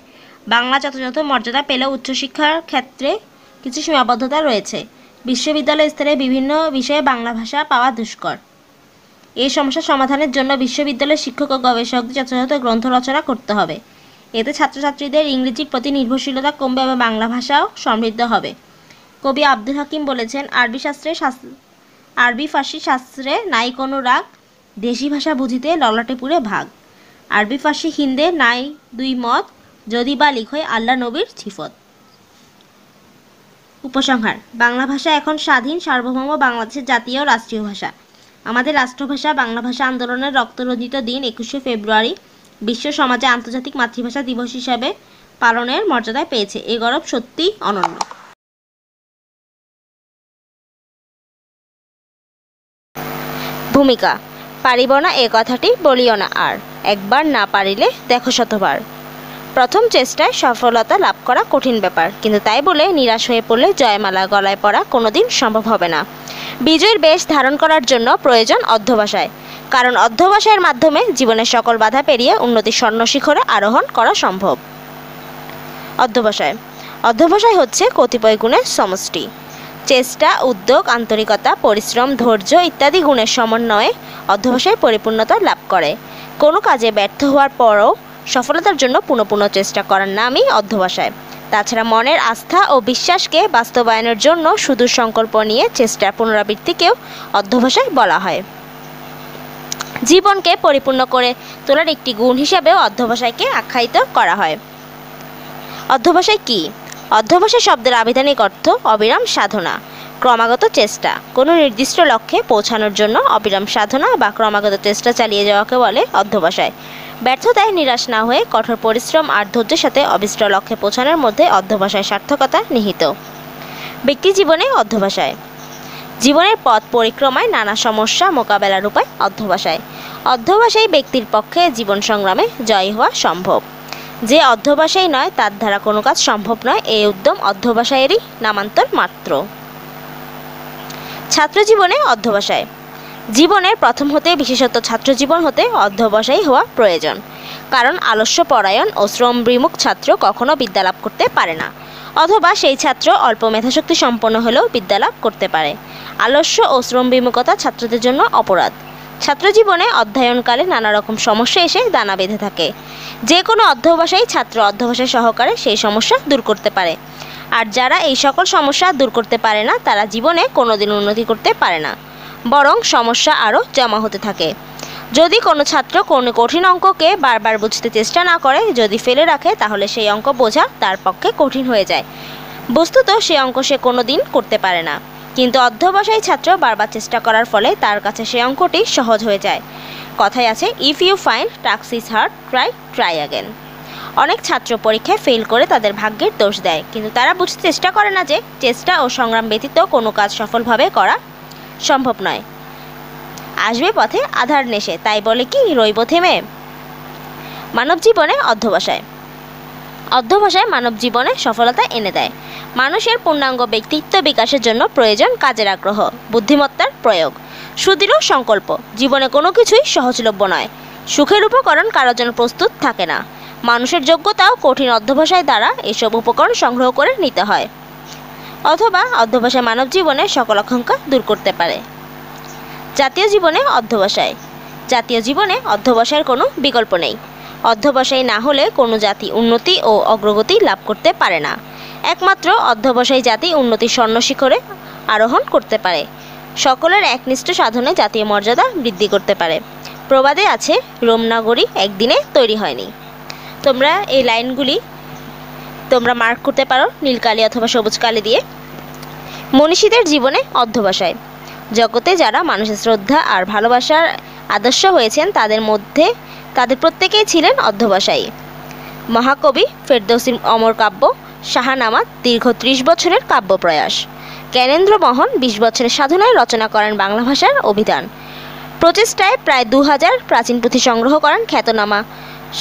বাংলা যথাযথ মর্যাদা পেলেও উচ্চশিক্ষার ক্ষেত্রে কিছু সীমাবদ্ধতা রয়েছে। বিশ্ববিদ্যালয় স্তরে বিভিন্ন বিষয়ে বাংলা ভাষা পাওয়া দুষ্কর। এই সমস্যা সমাধানের জন্য বিশ্ববিদ্যালয়ের শিক্ষক ও গবেষকদের যথাযথ গ্রন্থ রচনা করতে হবে। এতে ছাত্রছাত্রীদের ইংরেজির প্রতি নির্ভরশীলতা কমবে এবং বাংলা ভাষাও সমৃদ্ধ হবে। কবি আব্দুল হাকিম বলেছেন, আরবি ফার্সি শাস্ত্রে নাই কোনো রাগ, দেশি ভাষা বুঝিতে ললাটে পুরে ভাগ। আরবি ফার্সি হিন্দে নাই 2 মত, যদি বা লিখয় আল্লাহ নবীর ছিফত। উপসংহার। বাংলা ভাষা এখন স্বাধীন সার্বভৌম বাংলাদেশের জাতীয় রাষ্ট্রীয় ভাষা। আমাদের রাষ্ট্রভাষা বাংলা ভাষা আন্দোলনের রক্তরঞ্জিত দিন 21শে ফেব্রুয়ারি বিশ্ব সমাজে আন্তর্জাতিক মাতৃভাষা দিবস হিসাবে পালনের মর্যাদা পেয়েছে। এই গৌরব সত্যিই অনন্য। ভূমিকা। পারিব না এ কথাটি বলিও না আর, একবার না পারিলে দেখো শতবার। প্রথম চেষ্টায় সফলতা লাভ করা কঠিন ব্যাপার, কিন্তু তাই বলে নিরাশ হয়ে পড়লে জয়মালা গলায় পড়া কোনোদিন সম্ভব হবে না। বিজয়ের বেশ ধারণ করার জন্য প্রয়োজন অধ্যবসায়, কারণ অধ্যবসায়ের মাধ্যমে জীবনের সকল বাধা পেরিয়ে উন্নতির স্বর্ণশিখরে আরোহণ করা সম্ভব। অধ্যবসায় হচ্ছে কতিপয় গুণের সমষ্টি। চেষ্টা, উদ্যোগ, আন্তরিকতা, পরিশ্রম, ধৈর্য ইত্যাদি গুণের সমন্বয়ে অধ্যবসায় পরিপূর্ণতা লাভ করে। কোনো কাজে ব্যর্থ হওয়ার পরও সফলতার জন্য পুনঃ পুনঃ চেষ্টা করার নামই অধ্যবসায়। তাছাড়া মনের আস্থা ও বিশ্বাসকে বাস্তবায়নের জন্য সুদূর সংকল্প নিয়ে চেষ্টার পুনরাবৃত্তিকেও অধ্যবসায় বলা হয়। জীবনকে পরিপূর্ণ করে তোলার একটি গুণ হিসাবেও অধ্যবসায়কে আখ্যায়িত করা হয়। অধ্যবসায় কী? অধ্যবসায় শব্দের আবিধানিক অর্থ অবিরাম সাধনা, ক্রমাগত চেষ্টা। কোনো নির্দিষ্ট লক্ষ্যে পৌঁছানোর জন্য অবিরাম সাধনা বা ক্রমাগত চেষ্টা চালিয়ে যাওয়াকে বলে অধ্যবসায়। ব্যর্থতায় নিরাশ না হয়ে কঠোর পরিশ্রম আর ধৈর্যের সাথে অভিষ্ট লক্ষ্যে পৌঁছানোর মধ্যে অধ্যবসায় সার্থকতা নিহিত। ব্যক্তি জীবনে অধ্যবসায়। জীবনের পথ পরিক্রমায় নানা সমস্যা মোকাবেলার উপায় অধ্যবসায়। অধ্যবসায় ব্যক্তির পক্ষে জীবন সংগ্রামে জয়ী হওয়া সম্ভব। যে অধ্যবসায় নয় তার দ্বারা কোনো কাজ সম্ভব নয়, এই উদ্যম অধ্যবসায়েরই নামান্তর মাত্র। ছাত্র জীবনে অধ্যবসায়। জীবনের প্রথম হতে, বিশেষত ছাত্র জীবন হতে অধ্যবসায়ী হওয়া প্রয়োজন। কারণ আলস্য পরায়ণ ও শ্রম বিমুখ ছাত্র কখনো বিদ্যালাভ করতে পারে না, অথবা সেই ছাত্র অল্প মেধাশক্তি সম্পন্ন হলেও বিদ্যালাভ করতে পারে। আলস্য ও শ্রম বিমুখতা ছাত্রদের জন্য অপরাধ। ছাত্র জীবনে অধ্যয়নকালে নানা রকম সমস্যা এসে দানা বেঁধে থাকে। যে কোনো অধ্যবসায়ী ছাত্র অধ্যবসায় সহকারে সেই সমস্যা দূর করতে পারে। আর যারা এই সকল সমস্যা দূর করতে পারে না তারা জীবনে কোনোদিন উন্নতি করতে পারে না, বরং সমস্যা আরও জমা হতে থাকে। যদি কোনো ছাত্র কোনো কঠিন অঙ্ককে বারবার বুঝতে চেষ্টা না করে, যদি ফেলে রাখে, তাহলে সেই অঙ্ক বোঝা তার পক্ষে কঠিন হয়ে যায়। বস্তুত সেই অঙ্ক সে কোনো দিন করতে পারে না। কিন্তু অধ্যবসায়ী ছাত্র বারবার চেষ্টা করার ফলে তার কাছে সেই অঙ্কটি সহজ হয়ে যায়। কথায় আছে, if you find task is hard, try again. অনেক ছাত্র পরীক্ষায় ফেল করে তাদের ভাগ্যের দোষ দেয়, কিন্তু তারা বুঝতে চেষ্টা করে না যে চেষ্টা ও সংগ্রাম ব্যতীত কোনো কাজ সফলভাবে করা সম্ভব নয়। আসবে পথে আধার নেশে, তাই বলে কি রইব থেমে। মানব জীবনে অধ্যবসায়। অধ্যবসায় মানব জীবনে সফলতা এনে দেয়। মানুষের পূর্ণাঙ্গ ব্যক্তিত্ব বিকাশের জন্য প্রয়োজন কাজের আগ্রহ, বুদ্ধিমত্তার প্রয়োগ, সুদৃঢ় সংকল্প। জীবনে কোনো কিছুই সহজলভ্য নয়। সুখের উপকরণ কারোর জন্য প্রস্তুত থাকে না। মানুষের যোগ্যতাও কঠিন অধ্যবসায় দ্বারা এসব উপকরণ সংগ্রহ করে নিতে হয়। অথবা অধ্যবসায় মানব জীবনে সকল আকাঙ্ক্ষা দূর করতে পারে। জাতীয় জীবনে অধ্যবসায়। জাতীয় জীবনে অধ্যবসায়ের কোনো বিকল্প নেই। অধ্যবসায় না হলে কোনো জাতি উন্নতি ও অগ্রগতি লাভ করতে পারে না। একমাত্র অধ্যবসায়ী জাতি উন্নতির স্বর্ণশিখরে আরোহণ করতে পারে। সকলের একনিষ্ঠ সাধনে জাতীয় মর্যাদা বৃদ্ধি করতে পারে। প্রবাদে আছে, রোম নগরী একদিনে তৈরি হয়নি। তোমরা এই লাইনগুলি তোমরা মার্ক করতে পারো নীল কালি অথবা সবুজ কালি দিয়ে। মনীষীদের জীবনে অধ্যবসায়। জগতে যারা মানুষের শ্রদ্ধা আর ভালোবাসার আদর্শ হয়েছেন তাদের প্রত্যেকেই ছিলেন অধ্যবসায়ী। মহাকবি ফেরদৌসীর অমর কাব্য শাহনামাজ দীর্ঘ 30 বছরের কাব্যপ্রয়াস। জ্ঞানেন্দ্র মোহন 20 বছরের সাধনায় রচনা করেন বাংলা ভাষার অভিধান। প্রচেষ্টায় প্রায় 2000 প্রাচীন পুঁথি সংগ্রহ করেন খ্যাতনামা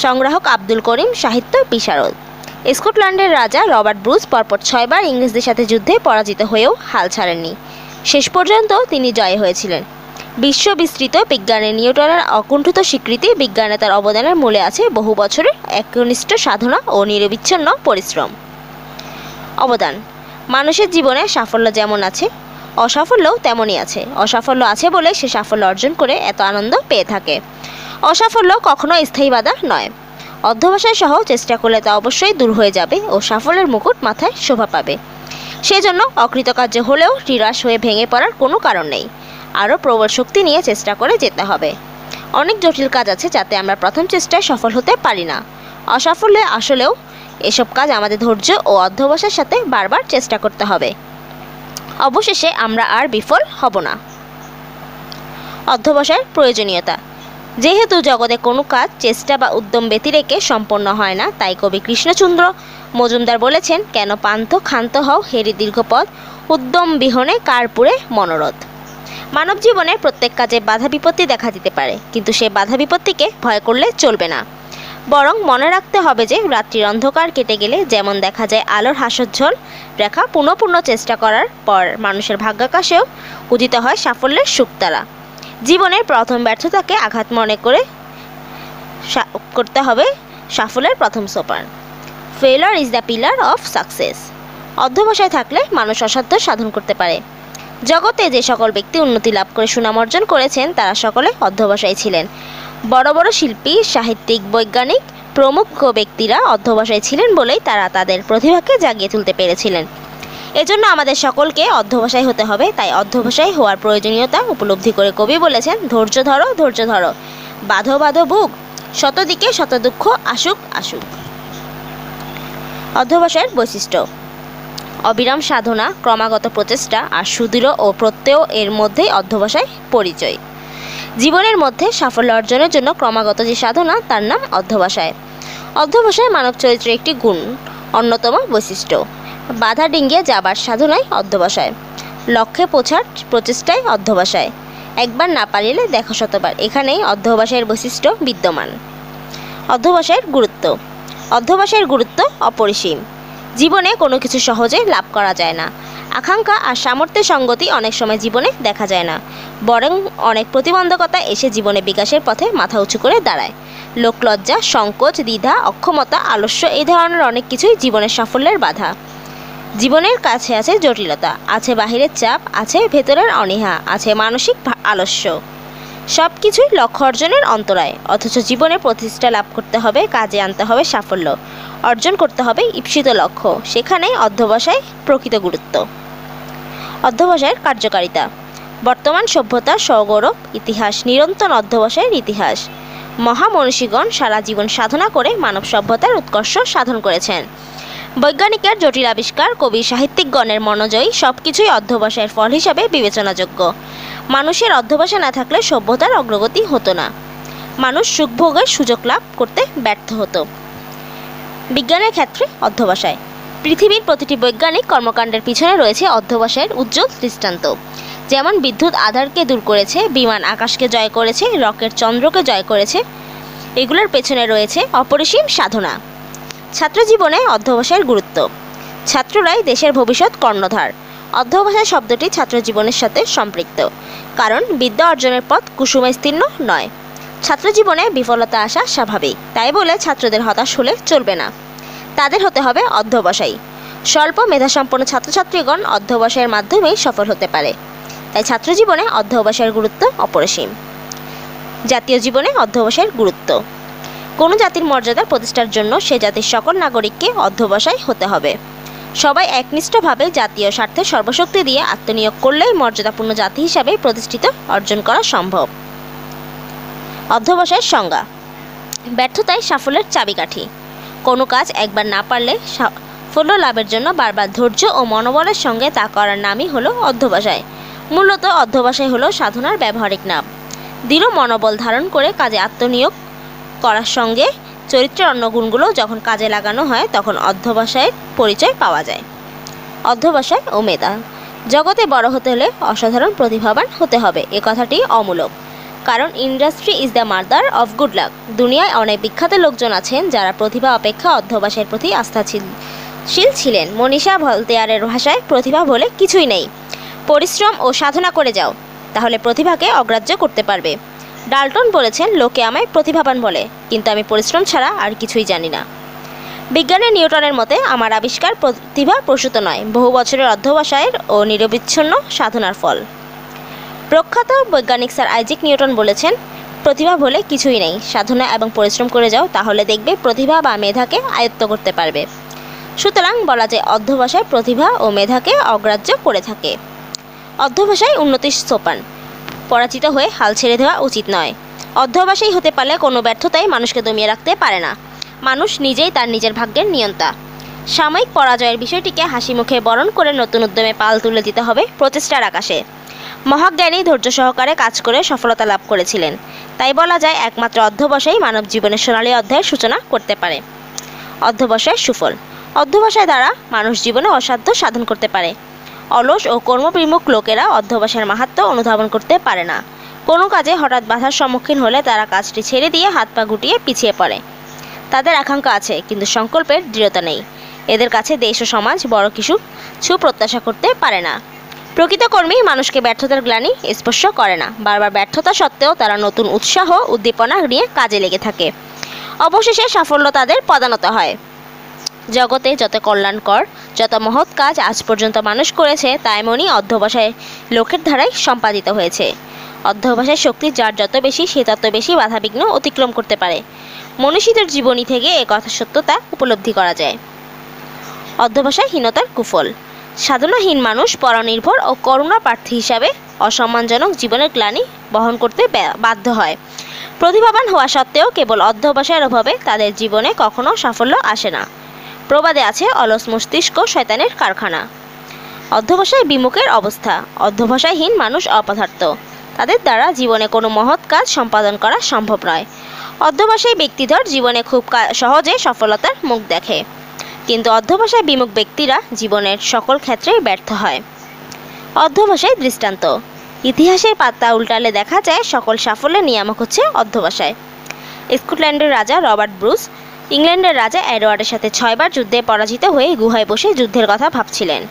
সংগ্রাহক আব্দুল করিম সাহিত্য বিশারদ। স্কটল্যান্ডের রাজা রবার্ট ব্রুস পরপর 6 বার ইংরেজদের সাথে যুদ্ধে পরাজিত হয়েও হাল ছাড়েননি। শেষ পর্যন্ত তিনি জয় হয়েছিলেন। বিশ্ববিস্তৃত বিজ্ঞানে নিউটনের অকুণ্ঠিত স্বীকৃতি। বিজ্ঞানে তার অবদানের মূলে আছে বহু বছরের একনিষ্ঠ সাধনা ও নিরবিচ্ছিন্ন পরিশ্রম। অবদান। মানুষের জীবনে সাফল্য যেমন আছে, অসাফল্যও তেমনই আছে। অসাফল্য আছে বলে সে সাফল্য অর্জন করে এত আনন্দ পেয়ে থাকে। অসাফল্য কখনো স্থায়ী বাধা নয়। অধ্যবসায় সহ চেষ্টা করলে তা অবশ্যই দূর হয়ে যাবে ও সাফল্যের মুকুট মাথায় শোভা পাবে। সেজন্য অকৃতকার্য হলেও নিরাশ হয়ে ভেঙে পড়ার কোনো কারণ নেই। আরও প্রবল শক্তি নিয়ে চেষ্টা করে যেতে হবে। অনেক জটিল কাজ আছে যাতে আমরা প্রথম চেষ্টায় সফল হতে পারি না। অসাফল্যে আসলেও এসব কাজ আমাদের ধৈর্য ও অধ্যবসায়ের সাথে বারবার চেষ্টা করতে হবে। অবশেষে আমরা আর বিফল হব না। অধ্যবসায়ের প্রয়োজনীয়তা। যেহেতু জগতে কোনো কাজ চেষ্টা বা উদ্যম ব্যতিরেকে সম্পন্ন হয় না, তাই কবি কৃষ্ণচন্দ্র মজুমদার বলেছেন, কেন পান্থ ক্ষান্ত হও হেরি দীর্ঘপথ, উদ্যম বিহনে কার্পুরে মনোরথ। মানব জীবনের প্রত্যেক কাজে বাধা বিপত্তি দেখা দিতে পারে, কিন্তু সে বাধা বিপত্তিকে ভয় করলে চলবে না। বরং মনে রাখতে হবে যে রাত্রির অন্ধকার কেটে গেলে যেমন দেখা যায় আলোর হাস্যোজ্জ্বল রেখা, পুনঃ চেষ্টা করার পর মানুষের ভাগ্যাকাশেও উদিত হয় সাফল্যের সুক্তারা। জীবনের প্রথম ব্যর্থতাকে আঘাত মনে করতে হবে সাফল্যের প্রথম সোপান। Failure is the pillar of success. অধ্যবসায় থাকলে মানুষ অসাধ্য সাধন করতে পারে। জগতে যে সকল ব্যক্তি উন্নতি লাভ করে সুনাম অর্জন করেছেন তারা সকলে অধ্যবসায়ী ছিলেন। বড় বড় শিল্পী, সাহিত্যিক, বৈজ্ঞানিক প্রমুখ ব্যক্তিরা অধ্যবসায়ী ছিলেন বলেই তারা তাদের প্রতিভাকে জাগিয়ে তুলতে পেরেছিলেন। এজন্য আমাদের সকলকে অধ্যবসায়ী হতে হবে। তাই অধ্যবসায়ী হওয়ার প্রয়োজনীয়তা উপলব্ধি করে কবি বলেছেন, ধৈর্য ধরো, ধৈর্য ধরো, বাঁধো বাঁধো বুক, শত দিকে শত দুঃখ আসুক আসুক। অধ্যবসায়ের বৈশিষ্ট্য: অবিরাম সাধনা, ক্রমাগত প্রচেষ্টা আর সুদৃঢ় ও প্রত্যয় এর মধ্যেই অধ্যবসায় পরিচয়। জীবনের মধ্যে সাফল্য অর্জনের জন্য ক্রমাগত যে সাধনা তার নাম অধ্যবসায়। অধ্যবসায় মানব চরিত্রের একটি গুণ, অন্যতম বৈশিষ্ট্য। বাধা ডিঙ্গিয়ে যাবার সাধনায় অধ্যবসায়, লক্ষ্যে পৌঁছার প্রচেষ্টায় অধ্যবসায়, একবার না পারিলে দেখো শতবার, এখানেই অধ্যবসায়ের বৈশিষ্ট্য বিদ্যমান। অধ্যবসায়ের গুরুত্ব: অধ্যবসায়ের গুরুত্ব অপরিসীম। জীবনে কোনো কিছু সহজে লাভ করা যায় না। আকাঙ্ক্ষা আর সামর্থ্যের সঙ্গতি অনেক সময় জীবনে দেখা যায় না, বরং অনেক প্রতিবন্ধকতা এসে জীবনে বিকাশের পথে মাথা উঁচু করে দাঁড়ায়। লোকলজ্জা, সংকোচ, দ্বিধা, অক্ষমতা, আলস্য এই ধরনের অনেক কিছুই জীবনের সাফল্যের বাধা। জীবনের কাছে আছে জটিলতা, আছে বাহিরের চাপ, আছে ভেতরের অনীহা, আছে মানসিক আলস্য, সব কিছুই লক্ষ্য অর্জনের অন্তরায়। অথচ জীবনে প্রতিষ্ঠা লাভ করতে হবে, কাজে আনতে হবে সাফল্য, অর্জন করতে হবে ঈপ্সিত লক্ষ্য, সেখানেই অধ্যবসায় প্রকৃত গুরুত্ব। অধ্যবসায়ের কার্যকারিতা: বর্তমান সভ্যতার সগৌরব ইতিহাস নিরন্তর অধ্যবসায়ের ইতিহাস। মহামনীষীগণ সারা জীবন সাধনা করে মানব সভ্যতার উৎকর্ষ সাধন করেছেন। বৈজ্ঞানিকের জটিল আবিষ্কার, কবি সাহিত্যিকগণের মনোজয়ী সব কিছুই অধ্যবসায়ের ফল হিসাবে বিবেচনাযোগ্য। মানুষের অধ্যবসায় না থাকলে সভ্যতার অগ্রগতি হতো না, মানুষ সুখভোগের সুযোগ লাভ করতে ব্যর্থ হতো। বিজ্ঞানের ক্ষেত্রে অধ্যবসায়: পৃথিবীর প্রতিটি বৈজ্ঞানিক কর্মকাণ্ডের পিছনে রয়েছে অধ্যবসায়ের উজ্জ্বল দৃষ্টান্ত। যেমন বিদ্যুৎ আধারকে দূর করেছে, বিমান আকাশকে জয় করেছে, রকেট চন্দ্রকে জয় করেছে, এগুলোর পেছনে রয়েছে অপরিসীম সাধনা। ছাত্র জীবনে অধ্যবসায়ের গুরুত্ব: ছাত্ররাই দেশের ভবিষ্যৎ কর্ণধার। অধ্যবসায় শব্দটি ছাত্র জীবনের সাথে সম্পৃক্ত, কারণ বিদ্যা অর্জনের পথ কুসুমস্তীর্ণ নয়। ছাত্র জীবনে বিফলতা আসা স্বাভাবিক, তাই বলে ছাত্রদের হতাশ হলে চলবে না, তাদের হতে হবে অধ্যবসায়ী। স্বল্প মেধাসম্পন্ন ছাত্রছাত্রীগণ অধ্যবসায়ের মাধ্যমেই সফল হতে পারে। তাই ছাত্র জীবনে অধ্যবসায়ের গুরুত্ব অপরিসীম। জাতীয় জীবনে অধ্যবসায়ের গুরুত্ব: কোনো জাতির মর্যাদা প্রতিষ্ঠার জন্য সে জাতির সকল নাগরিককে অধ্যবসায়ী হতে হবে। সবাই একনিষ্ঠভাবে জাতীয় স্বার্থে সর্বশক্তি দিয়ে আত্মনিয়োগ করলেই মর্যাদাপূর্ণ জাতি হিসাবে প্রতিষ্ঠিত অর্জন করা সম্ভব। অধ্যবসায়ের সংজ্ঞা: ব্যর্থতাই সাফল্যের চাবিকাঠি। কোনো কাজ একবার না পারলে সাফল্য লাভের জন্য বারবার ধৈর্য ও মনোবলের সঙ্গে তা করার নামই হলো অধ্যবসায়। মূলত অধ্যবসায় হলো সাধনার ব্যবহারিক নাম। দৃঢ় মনোবল ধারণ করে কাজে আত্মনিয়োগ করার সঙ্গে চরিত্রের অন্য গুণগুলো যখন কাজে লাগানো হয় তখন অধ্যবসায়ের পরিচয় পাওয়া যায়। অধ্যবসায় ও মেধা: জগতে বড় হতে হলে অসাধারণ প্রতিভাবান হতে হবে, এ কথাটি অমূলক। কারণ industry is the mother of good luck. দুনিয়ায় অনেক বিখ্যাত লোকজন আছেন যারা প্রতিভা অপেক্ষা অধ্যবসায়ের প্রতি আস্থাশীল ছিলেন। মনীষা ভলতেয়ারের ভাষায় প্রতিভা বলে কিছুই নেই, পরিশ্রম ও সাধনা করে যাও, তাহলে প্রতিভাকে অগ্রাহ্য করতে পারবে। ডাল্টন বলেছেন, লোকে আমায় প্রতিভাবান বলে, কিন্তু আমি পরিশ্রম ছাড়া আর কিছুই জানি না। বিজ্ঞানী নিউটনের মতে আমার আবিষ্কার প্রতিভা প্রসূত নয়, বহু বছরের অধ্যবসায়ের ও নিরবিচ্ছিন্ন সাধনার ফল। প্রখ্যাত বৈজ্ঞানিক স্যার আইজ্যাক নিউটন বলেছেন, প্রতিভা বলে কিছুই নেই, সাধনা এবং পরিশ্রম করে যাও, তাহলে দেখবে প্রতিভা বা মেধাকে আয়ত্ত করতে পারবে। সুতরাং বলা যায় অধ্যবসায় প্রতিভা ও মেধাকে অগ্রাহ্য করে থাকে। অধ্যবসায় উন্নতির সোপান। পরাজিত হয়ে হাল ছেড়ে দেওয়া উচিত নয়। অধ্যবসায়ী হতে পারলে কোনো ব্যর্থতাই মানুষকে দমিয়ে রাখতে পারে না। মানুষ নিজেই তার নিজের ভাগ্যের নিয়ন্তা। সাময়িক পরাজয়ের বিষয়টিকে হাসি মুখে বরণ করে নতুন উদ্যমে পাল তুলে দিতে হবে প্রচেষ্টার আকাশে। মহাজ্ঞানী ধৈর্য সহকারে কাজ করে সফলতা লাভ করেছিলেন। তাই বলা যায় একমাত্র অধ্যবসায়ই মানব জীবনের সোনালী অধ্যায়ের সূচনা করতে পারে। অধ্যবসায়ের সুফল। অধ্যবসায় দ্বারা মানুষ জীবনে অসাধ্য সাধন করতে পারে। অলস ও কর্মবিমুখ লোকেরা অধ্যবসায়ের মাহাত্ম্য অনুধাবন করতে পারে না। কোনো কাজে হঠাৎ বাধার সম্মুখীন হলে তারা কাজটি ছেড়ে দিয়ে হাত পা গুটিয়ে পিছিয়ে পড়ে। তাদের আকাঙ্ক্ষা আছে কিন্তু সংকল্পের দৃঢ়তা নেই। এদের কাছে দেশ ও সমাজ বড় কিছু প্রত্যাশা করতে পারে না। প্রকৃত কর্মী মানুষকে ব্যর্থতার গ্লানি স্পর্শ করে না। বারবার ব্যর্থতা সত্ত্বেও তারা নতুন উৎসাহ উদ্দীপনা নিয়ে কাজে লেগে থাকে। অবশেষে সাফল্য তাদের পদানত হয়। জগতে যত কল্যাণকর, যত মহৎ কাজ আজ পর্যন্ত মানুষ করেছে তা এমনই অধ্যবসায় লোকের দ্বারাই সম্পাদিত হয়েছে। অধ্যবসায় শক্তি যার যত বেশি সে তত বেশি বাধাবিঘ্ন অতিক্রম করতে পারে। মনীষীদের জীবনী থেকে এ কথা সত্যতা উপলব্ধি করা যায়। অধ্যবসায়হীনতার কুফল। সাধনাহীন মানুষ পরনির্ভর ও করুণা প্রার্থী হিসাবে অসম্মানজনক জীবনের গ্লানি বহন করতে বাধ্য হয়। প্রতিভাবান হওয়া সত্ত্বেও কেবল অধ্যবসায়ের অভাবে তাদের জীবনে কখনো সাফল্য আসে না। প্রবাদে আছে, অলস মস্তিষ্ক শয়তানের কারখানা। অধ্যবসায় বিমুখের অবস্থা। অধ্যবসায়হীন মানুষ অপদার্থ, তাদের দ্বারা জীবনে কোনো মহৎ কাজ সম্পাদন করা সম্ভব নয়। অধ্যবসায়ী ব্যক্তিধর জীবনে খুব সহজে সফলতার মুখ দেখে, কিন্তু অধ্যবসায় বিমুখ ব্যক্তিরা জীবনের সকল ক্ষেত্রেই ব্যর্থ হয়। অধ্যবসায় দৃষ্টান্ত। ইতিহাসের পাতা উল্টালে দেখা যায় সকল সাফল্যের নিয়ামক হচ্ছে অধ্যবসায়। স্কটল্যান্ডের রাজা রবার্ট ব্রুস ইংল্যান্ডের রাজা এডওয়ার্ডের সাথে 6 বার যুদ্ধে পরাজিত হয়ে গুহায় বসে যুদ্ধের কথা ভাবছিলেন।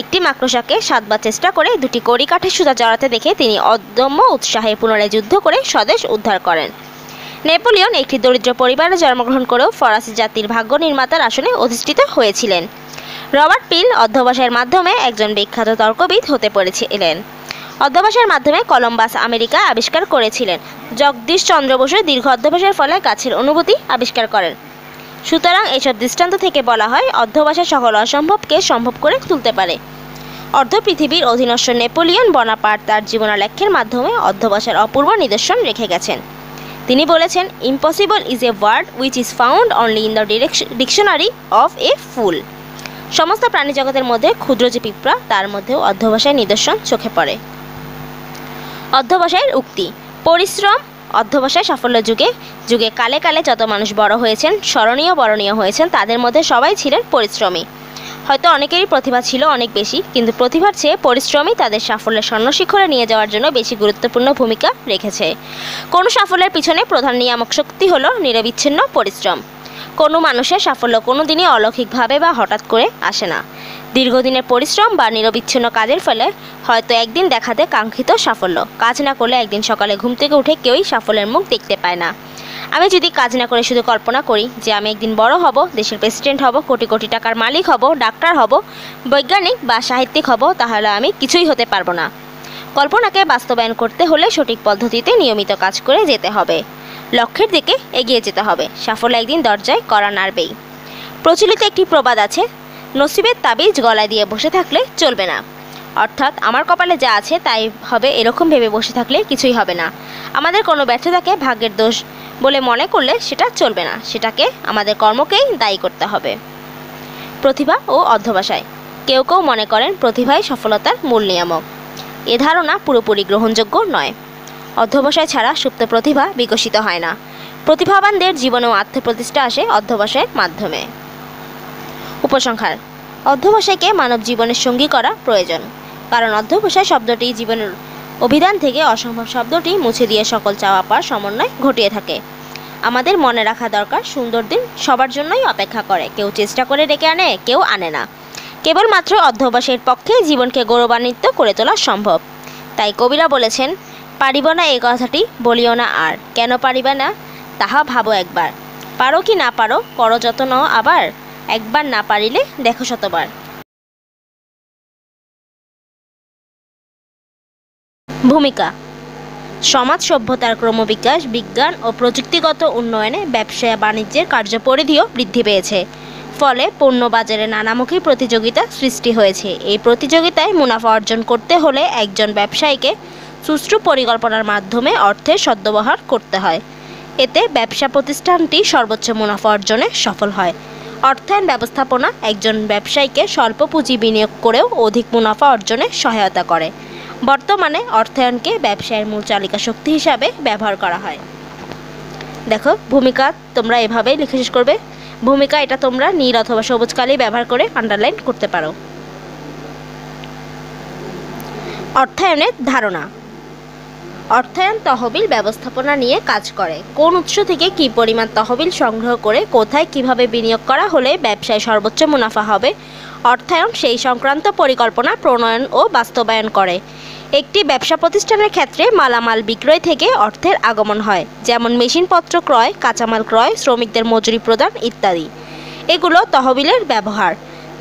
একটি মাকড়সাকে 7 বার চেষ্টা করে 2টি কড়ি কাঠের সুতা জড়াতে দেখে তিনি অদম্য উৎসাহে পুনরায় যুদ্ধ করে স্বদেশ উদ্ধার করেন। নেপোলিয়ন একটি দরিদ্র পরিবারে জন্মগ্রহণ করেও ফরাসি জাতির ভাগ্য নির্মাতার আসনে অধিষ্ঠিত হয়েছিলেন। রবার্ট পিল অধ্যবসায়ের মাধ্যমে একজন বিখ্যাত তর্কবিদ হতে পেরেছিলেন। অধ্যবসায়ের মাধ্যমে কলম্বাস আমেরিকা আবিষ্কার করেছিলেন। জগদীশ চন্দ্র বসু দীর্ঘ অধ্যবসায়ের ফলে গাছের অনুভূতি আবিষ্কার করেন। সুতরাং এসব দৃষ্টান্ত থেকে বলা হয় অধ্যবসায় সকল অসম্ভবকে সম্ভব করে তুলতে পারে। অর্ধ পৃথিবীর অধীনস্থ নেপোলিয়ন বোনাপার্ট তার জীবনালেখ্যের মাধ্যমে অধ্যবসায়ের অপূর্ব নিদর্শন রেখে গেছেন। তিনি বলেছেন, impossible is a word which is found only in the dictionary of a fool. সমস্ত প্রাণী জগতের মধ্যে ক্ষুদ্র যে পিঁপড়া, তার মধ্যেও অধ্যবসায়ের নিদর্শন চোখে পড়ে। অধ্যবসায়ের উক্তি। পরিশ্রম। অধ্যবসায় সাফল্য যুগে যুগে কালে কালে যত মানুষ বড় হয়েছেন, স্মরণীয় বরণীয় হয়েছেন, তাদের মধ্যে সবাই ছিলেন পরিশ্রমী। হয়তো অনেকেরই প্রতিভা ছিল অনেক বেশি, কিন্তু প্রতিভার চেয়ে পরিশ্রমই তাদের সাফল্যের স্বর্ণশিখরে নিয়ে যাওয়ার জন্য বেশি গুরুত্বপূর্ণ ভূমিকা রেখেছে। কোনো সাফল্যের পিছনে প্রধান নিয়ামক শক্তি হলো নিরবিচ্ছিন্ন পরিশ্রম। কোনো মানুষের সাফল্য কোনো দিনই অলৌকিকভাবে বা হঠাৎ করে আসে না। দীর্ঘদিনের পরিশ্রম বা নিরবিচ্ছিন্ন কাজের ফলে হয়তো একদিন দেখাতে কাঙ্ক্ষিত সাফল্য। কাজ না করলে একদিন সকালে ঘুম থেকে উঠে কেউই সাফল্যের মুখ দেখতে পায় না। আমি যদি কাজ না করে শুধু কল্পনা করি যে আমি একদিন বড় হব, দেশের প্রেসিডেন্ট হব, কোটি কোটি টাকার মালিক হব, ডাক্তার হব, বৈজ্ঞানিক বা সাহিত্যিক হব, তাহলে আমি কিছুই হতে পারবো না। কল্পনাকে বাস্তবায়ন করতে হলে সঠিক পদ্ধতিতে নিয়মিত কাজ করে যেতে হবে, লক্ষ্যের দিকে এগিয়ে যেতে হবে। সাফল্য একদিন দরজায় কড়া নাড়বেই। প্রচলিত একটি প্রবাদ আছে, নসিবের তাবিজ গলায় দিয়ে বসে থাকলে চলবে না। অর্থাৎ আমার কপালে যা আছে তাই হবে এরকম ভেবে বসে থাকলে কিছুই হবে না। আমাদের কোনো ব্যর্থতাকে ভাগ্যের দোষ বলে মনে করলে সেটা চলবে না, সেটাকে আমাদের কর্মকেই দায়ী করতে হবে। প্রতিভা ও অধ্যবসায়। কেউ কেউ মনে করেন প্রতিভাই সফলতার মূল নিয়ামক। এ ধারণা পুরোপুরি গ্রহণযোগ্য নয়। অধ্যবসায় ছাড়া সুপ্ত প্রতিভা বিকশিত হয় না। প্রতিভাবানদের জীবনেও আত্মপ্রতিষ্ঠা আসে অধ্যবসায়ের মাধ্যমে। উপসংহার। অধ্যবসায়কে মানব জীবনের সঙ্গী করা প্রয়োজন, কারণ অধ্যবসায় শব্দটি জীবনের অভিধান থেকে অসম্ভব শব্দটি মুছে দিয়ে সকল চাওয়া পাওয়ার সমন্বয় ঘটিয়ে থাকে। আমাদের মনে রাখা দরকার, সুন্দর দিন সবার জন্যই অপেক্ষা করে, কেউ চেষ্টা করে ডেকে আনে, কেউ আনে না। কেবলমাত্র অধ্যবসায়ের পক্ষেই জীবনকে গৌরবান্বিত করে তোলা সম্ভব। তাই কবিরা বলেছেন, পারিব না এই কথাটি বলিও না আর, কেন পারিবে না তাহা ভাবো একবার, পারো কি না পারো করো যত্ন আবার, একবার না পারিলে দেখো শতবার। ভূমিকা। সমাজ সভ্যতার ক্রমবিকাশ, বিজ্ঞান ও প্রযুক্তিগত উন্নয়নে ব্যবসা বাণিজ্যের কার্যপরিধিও বৃদ্ধি পেয়েছে। ফলে পণ্য বাজারে নানামুখী প্রতিযোগিতা সৃষ্টি হয়েছে। এই প্রতিযোগিতায় মুনাফা অর্জন করতে হলে একজন ব্যবসায়ীকে সুষ্ঠু পরিকল্পনার মাধ্যমে অর্থের সদ্ব্যবহার করতে হয়। এতে ব্যবসা প্রতিষ্ঠানটি সর্বোচ্চ মুনাফা অর্জনে সফল হয়। অর্থায়ন ব্যবস্থাপনা একজন ব্যবসায়ীকে স্বল্প পুঁজি বিনিয়োগ করেও অধিক মুনাফা অর্জনে সহায়তা করে। বর্তমানে অর্থায়নকে ব্যবসায়ের মূল চালিকা শক্তি হিসাবে ব্যবহার করা হয়। দেখো, ভূমিকা তোমরা এভাবেই লিখে শেষ করবে। ভূমিকা এটা তোমরা নীল অথবা সবুজ কালি ব্যবহার করে আন্ডারলাইন করতে পারো। অর্থায়নের ধারণা। অর্থায়ন তহবিল ব্যবস্থাপনা নিয়ে কাজ করে। কোন উৎস থেকে কী পরিমাণ তহবিল সংগ্রহ করে কোথায় কিভাবে বিনিয়োগ করা হলে ব্যবসায় সর্বোচ্চ মুনাফা হবে, অর্থায়ন সেই সংক্রান্ত পরিকল্পনা প্রণয়ন ও বাস্তবায়ন করে। একটি ব্যবসা প্রতিষ্ঠানের ক্ষেত্রে মালামাল বিক্রয় থেকে অর্থের আগমন হয়, যেমন মেশিনপত্র ক্রয়, কাঁচামাল ক্রয়, শ্রমিকদের মজুরি প্রদান ইত্যাদি। এগুলো তহবিলের ব্যবহার।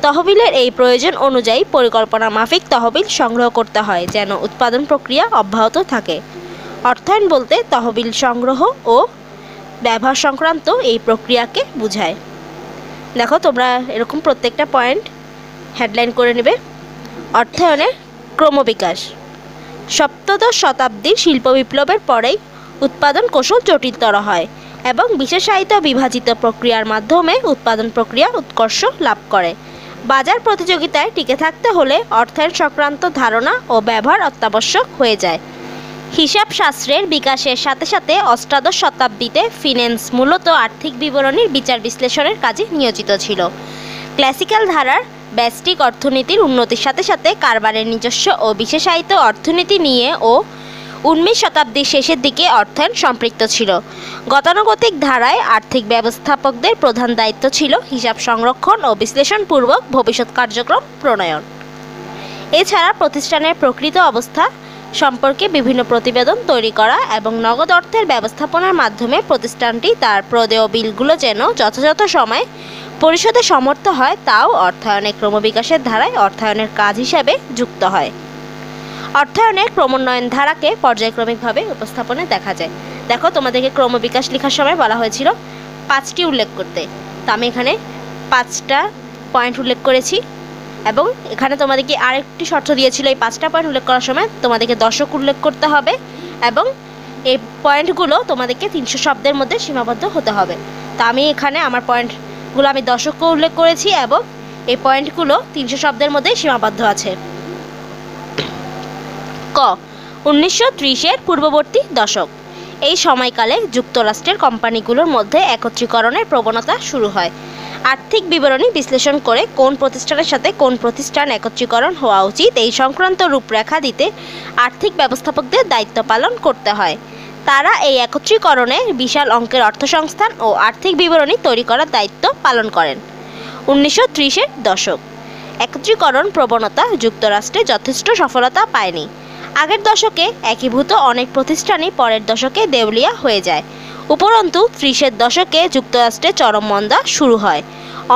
তহবিলের এই প্রয়োজন অনুযায়ী পরিকল্পনা মাফিক তহবিল সংগ্রহ করতে হয় যেন উৎপাদন প্রক্রিয়া অব্যাহত থাকে। অর্থায়ন বলতে তহবিল সংগ্রহ ও ব্যবহার সংক্রান্ত এই প্রক্রিয়াকে বোঝায়। দেখো তোমরা এরকম প্রত্যেকটা পয়েন্ট হেডলাইন করে নেবে। অর্থায়নের ক্রমবিকাশ। সপ্তদশ শতাব্দীর শিল্প বিপ্লবের পরেই উৎপাদন কৌশল জটিলতর হয় এবং বিশেষায়িত বিভাজিত প্রক্রিয়ার মাধ্যমে উৎপাদন প্রক্রিয়া উৎকর্ষ লাভ করে। বাজার প্রতিযোগিতায় টিকে থাকতে হলে অর্থায়ন সংক্রান্ত ধারণা ও ব্যবহার অত্যাবশ্যক হয়ে যায়। হিসাব শাস্ত্রের বিকাশের সাথে সাথে অষ্টাদশ শতাব্দীতে ফিন্যান্স মূলত আর্থিক বিবরণীর বিচার বিশ্লেষণের কাজে নিয়োজিত ছিল। ক্লাসিক্যাল ধারার ব্যষ্টিক অর্থনীতির উন্নতির সাথে সাথে কারবারের নিজস্ব ও বিশেষায়িত অর্থনীতি নিয়ে ও 19 শতাব্দীর শেষের দিকে অর্থায়ন সম্পৃক্ত ছিল। গতানুগতিক ধারায় আর্থিক ব্যবস্থাপকদের প্রধান দায়িত্ব ছিল হিসাব সংরক্ষণ ও বিশ্লেষণপূর্বক ভবিষ্যৎ কার্যক্রম প্রণয়ন। এছাড়া প্রতিষ্ঠানের প্রকৃত অবস্থা সম্পর্কে বিভিন্ন প্রতিবেদন তৈরি করা এবং নগদ অর্থের ব্যবস্থাপনার মাধ্যমে প্রতিষ্ঠানটি তার প্রদেয় বিলগুলো যেন যথাযথ সময়ে পরিশোধে সমর্থ হয় তাও অর্থায়নের ক্রমবিকাশের ধারায় অর্থায়নের কাজ হিসাবে যুক্ত হয়। অর্থায়নের ক্রমোন্নয়ন ধারাকে পর্যায়ক্রমিকভাবে উপস্থাপনে দেখা যায়। দেখো তোমাদেরকে ক্রমবিকাশ লেখার সময় বলা হয়েছিল 5টি উল্লেখ করতে, তো আমি এখানে 5টা পয়েন্ট উল্লেখ করেছি এবং এখানে তোমাদেরকে আরেকটি শর্ত দিয়েছিল এই 5টা পয়েন্ট উল্লেখ করার সময় তোমাদেরকে দশক উল্লেখ করতে হবে এবং এই পয়েন্টগুলো তোমাদেরকে 300 শব্দের মধ্যে সীমাবদ্ধ হতে হবে। তো আমি এখানে আমার পয়েন্টগুলো আমি দশকও উল্লেখ করেছি এবং এই পয়েন্টগুলো 300 শব্দের মধ্যে সীমাবদ্ধ আছে। ক 1930-এর পূর্ববর্তী দশক। এই সময়কালে যুক্তরাষ্ট্রের কোম্পানিগুলোর মধ্যে একত্রীকরণের প্রবণতা শুরু হয়। আর্থিক বিবরণী বিশ্লেষণ করে কোন প্রতিষ্ঠানের সাথে কোন প্রতিষ্ঠান একত্রীকরণ হওয়া উচিত এই সংক্রান্ত রূপরেখা দিতে আর্থিক ব্যবস্থাপকদের দায়িত্ব পালন করতে হয়। তারা এই একত্রীকরণে বিশাল অঙ্কের অর্থসংস্থান ও আর্থিক বিবরণী তৈরি করার দায়িত্ব পালন করেন। 1930-এর দশক। একত্রীকরণ প্রবণতা যুক্তরাষ্ট্রে যথেষ্ট সফলতা পায়নি। আগের দশকে একীভূত অনেক প্রতিষ্ঠানই পরের দশকে দেউলিয়া হয়ে যায়। উপরন্তু 30-এর দশকে যুক্তরাষ্ট্রে চরম মন্দা শুরু হয়।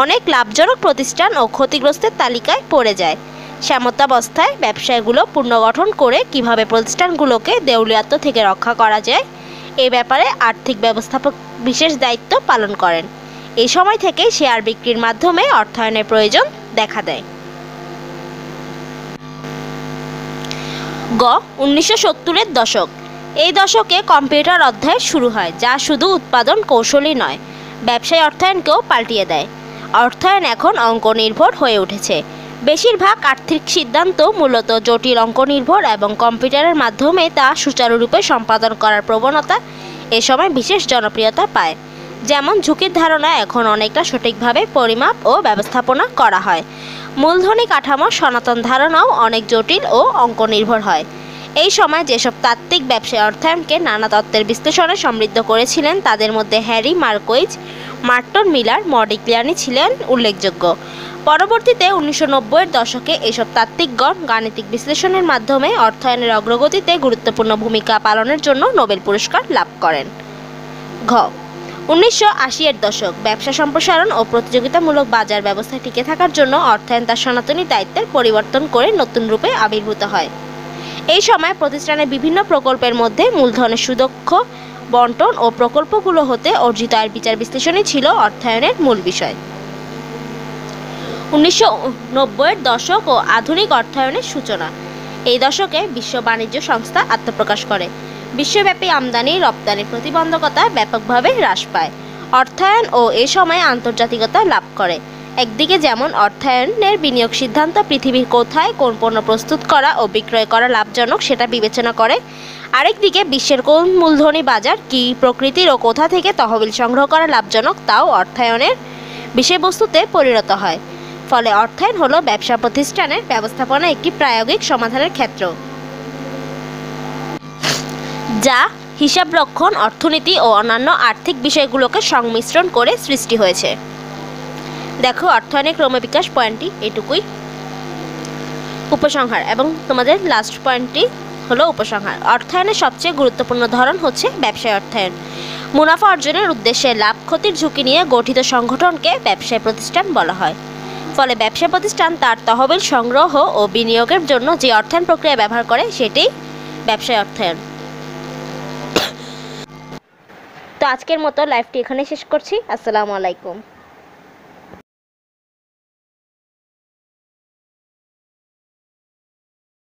অনেক লাভজনক প্রতিষ্ঠান ও ক্ষতিগ্রস্তের তালিকায় পড়ে যায়। সামর্থ্যাবস্থায় ব্যবসায়গুলো পুনর্গঠন করে কিভাবে প্রতিষ্ঠানগুলোকে দেউলিয়াত্ব থেকে রক্ষা করা যায় এ ব্যাপারে আর্থিক ব্যবস্থাপক বিশেষ দায়িত্ব পালন করেন। এই সময় থেকে শেয়ার বিক্রির মাধ্যমে অর্থায়নের প্রয়োজন দেখা দেয়। গ 1970-এর দশক। এই দশকে কম্পিউটার অধ্যায় শুরু হয় যা শুধু উৎপাদন কৌশলই নয়, ব্যবসায় অর্থায়নকেও পাল্টিয়ে দেয়। অর্থায়ন এখন অঙ্ক নির্ভর হয়ে উঠেছে। বেশিরভাগ আর্থিক সিদ্ধান্ত মূলত জটিল অঙ্ক নির্ভর এবং কম্পিউটারের মাধ্যমে তা সুচারুরূপে সম্পাদন করার প্রবণতা এ সময় বিশেষ জনপ্রিয়তা পায়। যেমন ঝুঁকির ধারণা এখন অনেকটা সঠিকভাবে পরিমাপ ও ব্যবস্থাপনা করা হয়। মূলধনী কাঠামোর সনাতন ধারণাও অনেক জটিল ও অঙ্ক নির্ভর হয়। এই সময় যেসব তাত্ত্বিক ব্যবসায় অর্থায়নকে নানা তত্ত্বের বিশ্লেষণে সমৃদ্ধ করেছিলেন তাদের মধ্যে হ্যারি মার্কুইজ, মার্টন মিলার, মডিগ্লিয়ানি ছিলেন উল্লেখযোগ্য। পরবর্তীতে 1990-এর দশকে এসব তাত্ত্বিকগণ গাণিতিক বিশ্লেষণের মাধ্যমে অর্থায়নের অগ্রগতিতে গুরুত্বপূর্ণ ভূমিকা পালনের জন্য নোবেল পুরস্কার লাভ করেন। ঘ 1980-এর দশক। ব্যবসা সম্প্রসারণ ও প্রতিযোগিতামূলক বাজার ব্যবস্থায় টিকে থাকার জন্য অর্থায়ন তার সনাতনী দায়িত্বের পরিবর্তন করে নতুন রূপে আবির্ভূত হয়। এই সময় প্রতিষ্ঠানের বিভিন্ন প্রকল্পের মধ্যে মূলধনের সুদক্ষ বন্টন ও প্রকল্পগুলো হতে অর্জিত আয়ের বিচার বিশ্লেষণই ছিল অর্থায়নের মূল বিষয়। 1990-এর দশক ও আধুনিক অর্থায়নের সূচনা। এই দশকে বিশ্ব বাণিজ্য সংস্থা আত্মপ্রকাশ করে। বিশ্বব্যাপী আমদানি রপ্তানির প্রতিবন্ধকতা ব্যাপকভাবে হ্রাস পায়। অর্থায়ন ও এ সময় আন্তর্জাতিকতা লাভ করে। একদিকে যেমন অর্থায়নের বিনিয়োগ সিদ্ধান্ত পৃথিবীর কোথায় কোন পণ্য প্রস্তুত করা ও বিক্রয় করা লাভজনক সেটা বিবেচনা করে, আরেকদিকে বিশ্বের কোন মূলধনী বাজার কী প্রকৃতির ও কোথা থেকে তহবিল সংগ্রহ করা লাভজনক তাও অর্থায়নের বিষয়বস্তুতে পরিণত হয়। ফলে অর্থায়ন হলো ব্যবসা প্রতিষ্ঠানের ব্যবস্থাপনা একটি প্রায়োগিক সমাধানের ক্ষেত্র যা হিসাবরক্ষণ, অর্থনীতি ও অন্যান্য আর্থিক বিষয়গুলোকে সংমিশ্রণ করে সৃষ্টি হয়েছে। দেখো অর্থায়নের ক্রমবিকাশ পয়েন্টটি এটুকুই। উপসংহার এবং তোমাদের লাস্ট পয়েন্টটি হলো উপসংহার। অর্থায়নের সবচেয়ে গুরুত্বপূর্ণ ধরন হচ্ছে ব্যবসায় অর্থায়ন। মুনাফা অর্জনের উদ্দেশ্যে লাভ ক্ষতির ঝুঁকি নিয়ে গঠিত সংগঠনকে ব্যবসায় প্রতিষ্ঠান বলা হয়। ফলে ব্যবসায় প্রতিষ্ঠান তার তহবিল সংগ্রহ ও বিনিয়োগের জন্য যে অর্থায়ন প্রক্রিয়া ব্যবহার করে সেটি ব্যবসায় অর্থায়ন। তো আজকের মতো লাইভটি এখানে শেষ করছি। আসসালামু আলাইকুম।